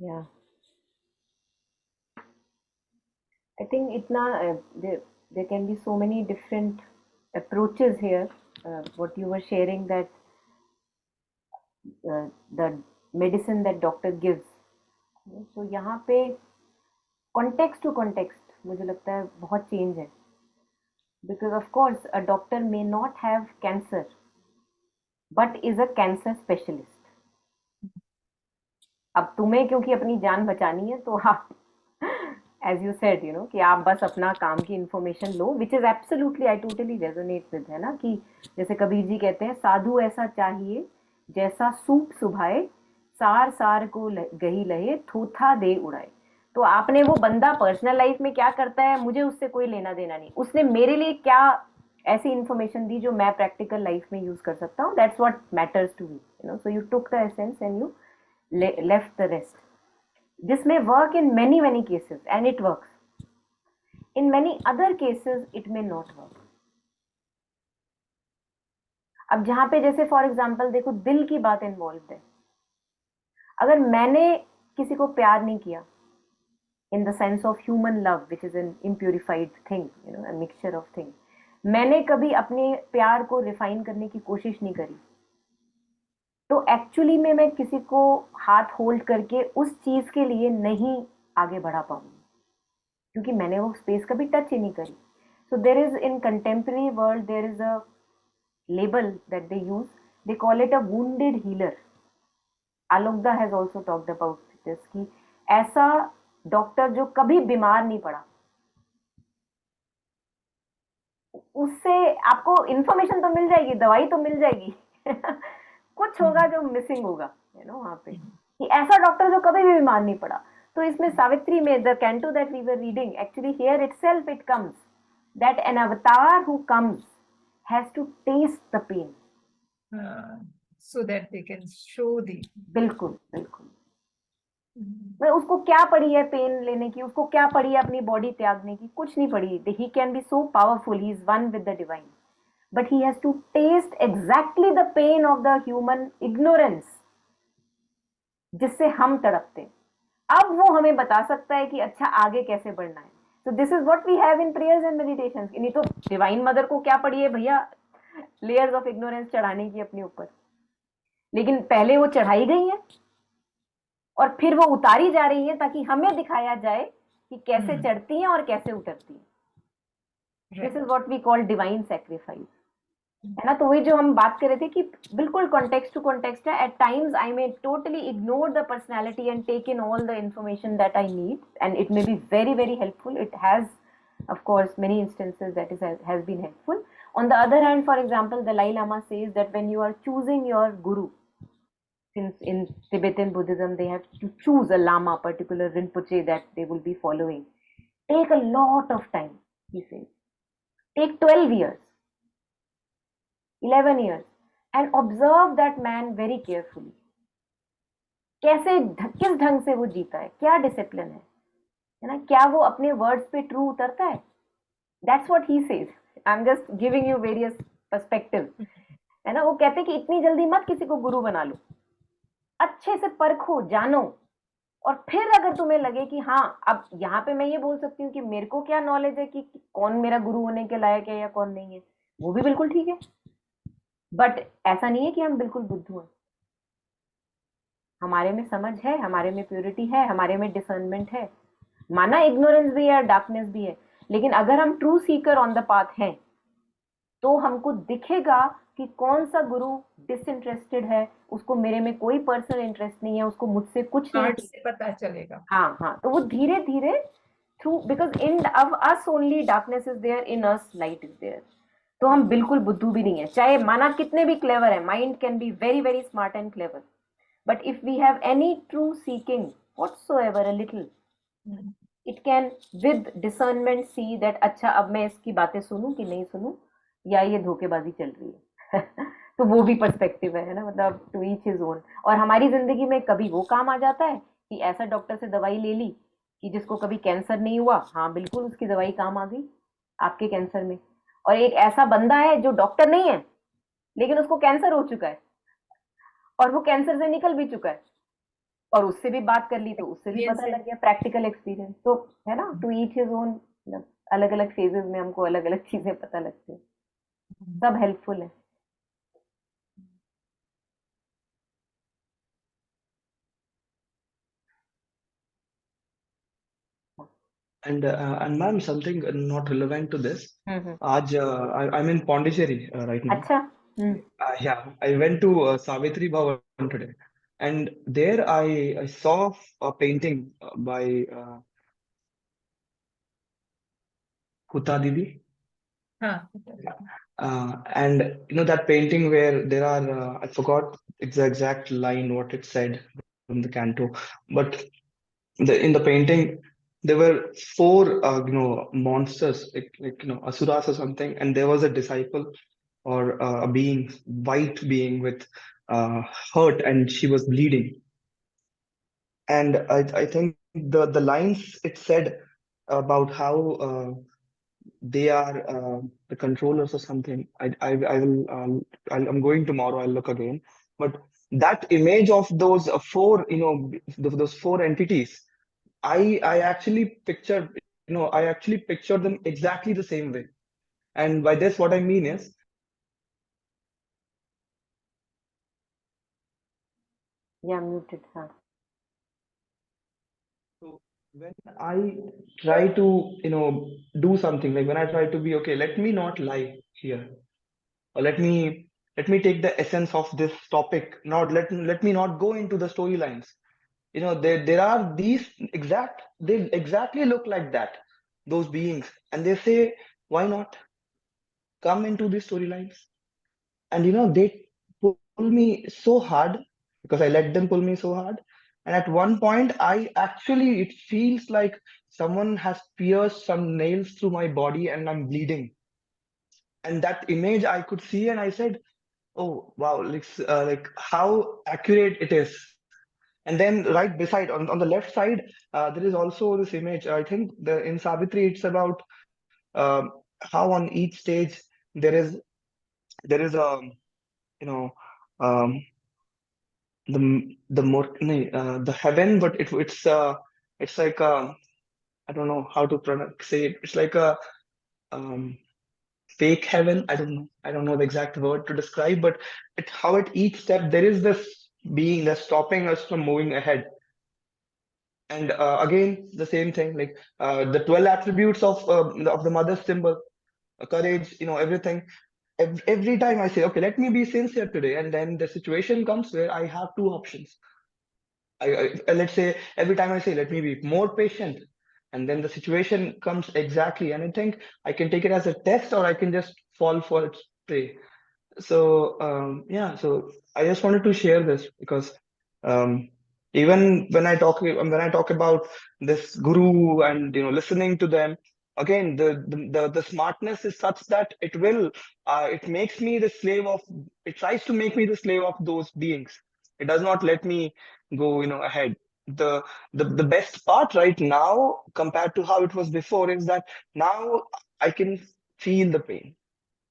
Speaker 1: Yeah, I think there can be so many different approaches here. What you were sharing, that the medicine that doctor gives. So यहाँ पे context to context मुझे लगता है बहुत change है. Because of course a doctor may not have cancer, but is a cancer specialist. अब तुम्हें क्योंकि अपनी जान बचानी है तो आप एज यू सेड कि आप बस अपना काम की information low, which is absolutely I totally resonate with, है ना, कि जैसे कबीर जी कहते हैं, साधु ऐसा चाहिए जैसा सूप सुभाए, सार सार को गही लहे, थूथा दे उड़ाए. तो आपने वो बंदा पर्सनल लाइफ में क्या करता है मुझे उससे कोई लेना देना नहीं, उसने मेरे लिए क्या ऐसी इंफॉर्मेशन दी जो मैं प्रैक्टिकल लाइफ में यूज कर सकता हूँ. That's what matters to me. So you took the essence and you left the rest. This may work in many cases, and it works. In many other cases it may not work. अब जहां पे जैसे for example देखो दिल की बात involve है, अगर मैंने किसी को प्यार नहीं किया in the sense of human love, which is an impurified thing, a mixture of things, मैंने कभी अपने प्यार को रिफाइन करने की कोशिश नहीं करी, तो एक्चुअली में मैं किसी को हाथ होल्ड करके उस चीज के लिए नहीं आगे बढ़ा पाऊंगी, क्योंकि मैंने वो स्पेस कभी टच ही नहीं करी. So there is in contemporary world there is a label that they use, they call it a wounded healer. Alokda has also talked about this, कि ऐसा डॉक्टर जो कभी बीमार नहीं पड़ा, उससे आपको इंफॉर्मेशन तो मिल जाएगी, दवाई तो मिल जाएगी कुछ होगा जो मिसिंग होगा वहां पे, कि ऐसा डॉक्टर जो कभी भी बीमार नहीं पड़ा. तो इसमें सावित्री में the canto that we were reading, actually here itself it comes that an avatar who comes has to taste the pain.
Speaker 3: so that they can show the.
Speaker 1: बिल्कुल बिल्कुल। मैं उसको क्या पड़ी है पेन लेने की, उसको क्या पड़ी है अपनी बॉडी त्यागने की, कुछ नहीं पड़ी। He can be so powerful, he is one with the divine, but he has to taste exactly the pain of the human ignorance जिससे हम तड़पते। अब वो हमें बता सकता है कि अच्छा आगे कैसे बढ़ना है। So this is what we have in prayers and meditations। नहीं तो डिवाइन मदर को क्या पड़ी है भैया लेयर्स ऑफ इग्नोरेंस चढ़ाने की अपने ऊपर, लेकिन पहले वो चढ़ाई गई है और फिर वो उतारी जा रही है ताकि हमें दिखाया जाए कि कैसे चढ़ती हैं और कैसे उतरती हैं। This is what we call divine sacrifice, है ना। तो वही जो हम बात कर रहे थे कि बिल्कुल कॉन्टेक्स्ट टू कॉन्टेक्स्ट है। At times I may totally ignore the personality and take in all the information that I need and it may be very very helpful. It has of course many instances that has been helpful. On the other hand, for example, Dalai Lama says that when you are choosing your guru, since in Tibetan Buddhism they have to choose a lama, particular rinpoche that they will be following, take a lot of time, he says. Take 12 years, 11 years and observe that man very carefully. कैसे किस ढंग से वो जीता है, क्या discipline है ना, क्या वो अपने वर्ड्स पे ट्रू उतरता है। That's what he says. I am just giving you various perspective, है ना। वो कहते हैं कि इतनी जल्दी मत किसी को गुरु बना लो, अच्छे से परखो, जानो, और फिर अगर तुम्हें लगे कि हाँ अब यहाँ पे मैं ये बोल सकती हूँ कि मेरे को क्या नॉलेज है कि कौन मेरा गुरु होने के लायक है या कौन नहीं है, वो भी बिल्कुल ठीक है। बट ऐसा नहीं है कि हम बिल्कुल बुद्धू हैं। हमारे में समझ है, हमारे में प्योरिटी है, हमारे में डिसर्नमेंट है। माना इग्नोरेंस भी है, डार्कनेस भी है, लेकिन अगर हम true Sikar on the path हैं तो हमको दिखेगा कि कौन सा गुरु डिसइंटरेस्टेड है, उसको मेरे में कोई पर्सनल इंटरेस्ट नहीं है, उसको मुझसे कुछ नहीं
Speaker 3: से पता चलेगा।
Speaker 1: हाँ हाँ। तो वो धीरे धीरे through, because in us only darkness is there, in us light is there. तो हम बिल्कुल बुद्धू भी नहीं है, चाहे माना कितने भी क्लेवर है। Mind can be very very smart and clever, but if we have any true seeking whatsoever a little, it can with discernment see that अच्छा अब मैं इसकी बातें सुनूं कि नहीं सुनूं, या ये धोखेबाजी चल रही है। तो वो भी पर्सपेक्टिव है ना, मतलब टू ईच हिज ओन। और हमारी जिंदगी में कभी वो काम आ जाता है कि ऐसा डॉक्टर से दवाई ले ली कि जिसको कभी कैंसर नहीं हुआ, हाँ बिल्कुल उसकी दवाई काम आ गई आपके कैंसर में। और एक ऐसा बंदा है जो डॉक्टर नहीं है लेकिन उसको कैंसर हो चुका है और वो कैंसर से निकल भी चुका है, और उससे भी बात कर ली तो उससे भी पता लग गया, प्रैक्टिकल एक्सपीरियंस। तो है ना, टू ईच हिज ओन। अलग अलग फेजेस में हमको अलग अलग चीजें पता लगती है, सब हेल्पफुल है।
Speaker 2: And ma'am, something not relevant to this.
Speaker 1: हम्म।
Speaker 2: आज I'm in Pondicherry right now.
Speaker 1: अच्छा। हम्म।
Speaker 2: Yeah, I went to Savitri Bhavan today, and there I saw a painting by Kuta Didi.
Speaker 3: हाँ,
Speaker 2: And you know that painting where there are I forgot it's the exact line what it said from the canto, but in the painting there were four monsters like asuras or something, and there was a disciple or a being, white being with uh, hurt, and she was bleeding. And I think the lines it said about how they are the controllers or something. I will I'm going tomorrow. I'll look again. But that image of those four, those four entities, I actually pictured, I actually pictured them exactly the same way. And by this, what I mean is,
Speaker 1: या muted, हाँ।
Speaker 2: so when I try to, do something, like when I try to be okay, let me not lie here, or let me take the essence of this topic. Not let me not go into the storylines. There are these they exactly look like that, those beings, and they say, why not come into these storylines? And they pull me so hard because I let them pull me so hard. And at one point, it feels like someone has pierced some nails through my body and I'm bleeding. And that image I could see, and I said, Oh wow, like how accurate it is. And then right beside on the left side, there is also this image. I think in Savitri it's about how on each stage there is there is a you know um, the more the heaven, but it's like I don't know how to say it. It's like a um, fake heaven. I don't know the exact word to describe, but how at each step there is this being that's stopping us from moving ahead. And again, the same thing, like the 12 attributes of the mother's symbol, courage, everything. Every time I say, okay, let me be sincere today, and then the situation comes where I have two options. Let's say every time I say, let me be more patient, and then the situation comes exactly, and I think I can take it as a test, or I can just fall for its prey. So yeah, so I just wanted to share this because um, even when I talk about this guru and listening to them, again the smartness is such that it makes me the slave of it tries to make me the slave of those beings. It does not let me go ahead. The best part right now compared to how it was before is that now I can feel the pain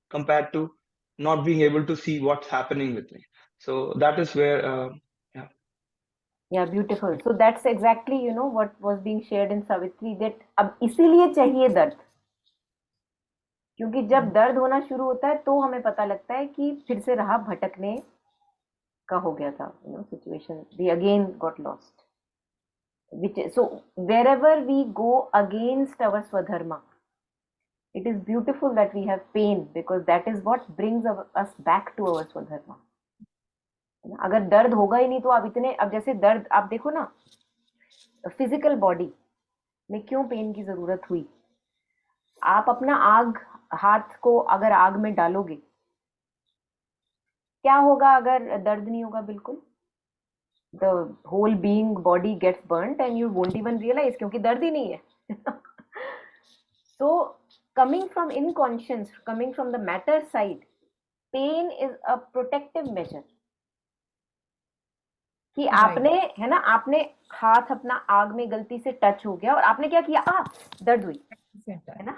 Speaker 2: compared to not being able to see what's happening with me. So that is where, yeah.
Speaker 1: Yeah, beautiful. So that's exactly, what was being shared in Savitri, that अब इसीलिए चाहिए दर्द, क्योंकि जब दर्द होना शुरू होता है तो हमें पता लगता है कि फिर से राह भटकने का हो गया था, situation we again got lost, which so wherever we go against our swadharma, it is beautiful that we have pain, because that is what brings us back to our swadharma. अगर दर्द होगा ही नहीं तो आप इतने, अब जैसे दर्द आप देखो ना, फिजिकल बॉडी में क्यों पेन की जरूरत हुई? आप अपना आग, हाथ को अगर आग में डालोगे, क्या होगा अगर दर्द नहीं होगा? बिल्कुल, the whole being body gets burned and you won't even realise, क्योंकि दर्द ही नहीं है. So, coming from inconscience, coming from the matter side, pain is a protective measure. कि
Speaker 3: Right.
Speaker 1: आपने, है ना, आपने हाथ अपना आग में गलती से टच हो गया और आपने क्या किया? दर्द हुई, है ना?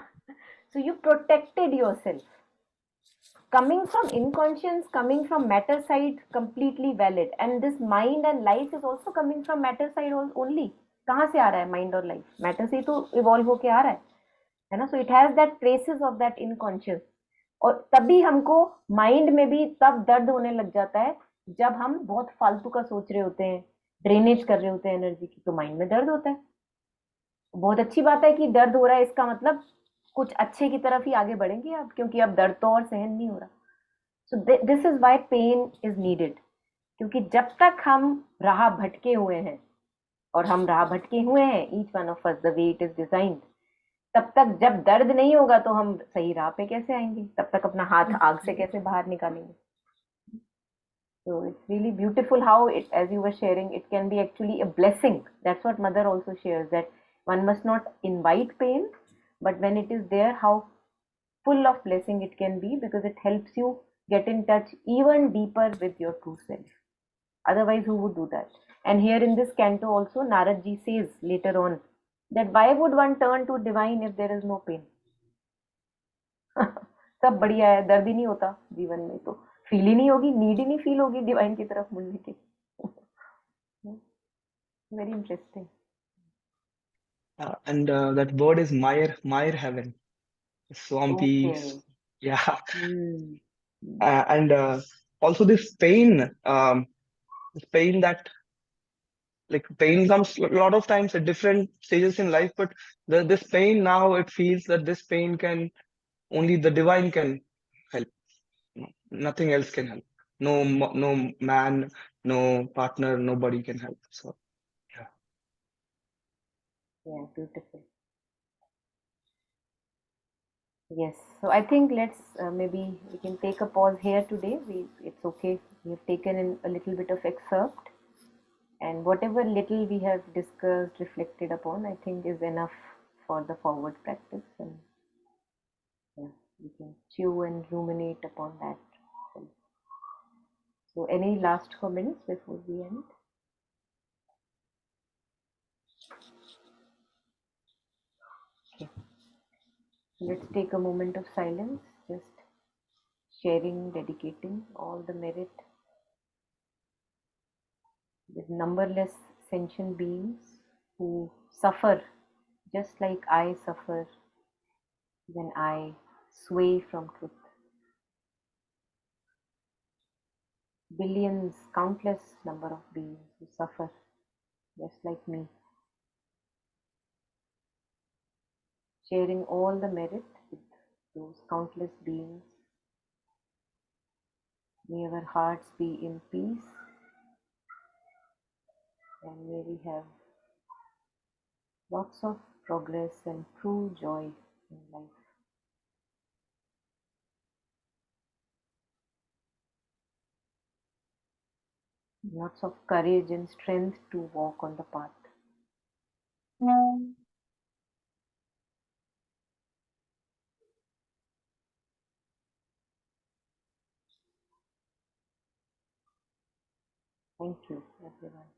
Speaker 1: So you protected yourself. Coming from inconscience, coming from matter side, completely valid. And this mind and life is also coming from matter side only. कहाँ से आ रहा है mind और life? Matter से ही तो evolve होके आ रहा है ना? So it has that traces of that inconscious. और तभी हमको माइंड में भी तब दर्द होने लग जाता है जब हम बहुत फालतू का सोच रहे होते हैं, ड्रेनेज कर रहे होते हैं एनर्जी की, तो माइंड में दर्द होता है. बहुत अच्छी बात है कि दर्द हो रहा है, इसका मतलब कुछ अच्छे की तरफ ही आगे बढ़ेंगे आप, क्योंकि अब दर्द तो और सहन नहीं हो रहा. So this is why pain is needed, क्योंकि जब तक हम राह भटके हुए हैं, और हम राह भटके हुए हैं, each one of us the way it is designed, तब तक जब दर्द नहीं होगा तो हम सही राह पे कैसे आएंगे? तब तक अपना हाथ आग से कैसे बाहर निकालेंगे? So it's really beautiful how it, as you were sharing, it can be actually a blessing. That's what Mother also shares, that one must not invite pain, but when it is there, how full of blessing it can be, because it helps you get in touch even deeper with your true self. Otherwise, who would do that? And here in this canto also, Narad ji says later on that why would one turn to divine if there is no pain? सब बढ़िया है, दर्द ही नहीं होता जीवन में, तो feel ही नहीं होगी, नीड ही नहीं फील होगी डिवाइन की तरफ मुड़ने की. Very interesting.
Speaker 2: And that word is Mire heaven,
Speaker 1: okay.
Speaker 2: swampy, yeah. And also this pain that like pain comes a lot of times at different stages in life, but this pain now it feels that this pain can only the divine can help. Nothing else can help. No man, no partner, nobody can help. So yeah.
Speaker 1: Yeah, beautiful. Yes, so I think let's maybe we can take a pause here today. It's okay. We have taken in a little bit of excerpt, and whatever little we have discussed, reflected upon, I think is enough for the forward practice. And yeah, we can chew and ruminate upon that. So, any last comments before we end? Okay. So let's take a moment of silence, just sharing, dedicating all the merit with numberless sentient beings who suffer just like I suffer when I sway from truth. Billions, countless number of beings who suffer just like me, sharing all the merit with those countless beings. May our hearts be in peace and may we have lots of progress and true joy in life. Lots of courage and strength to walk on the path. Thank you, everyone.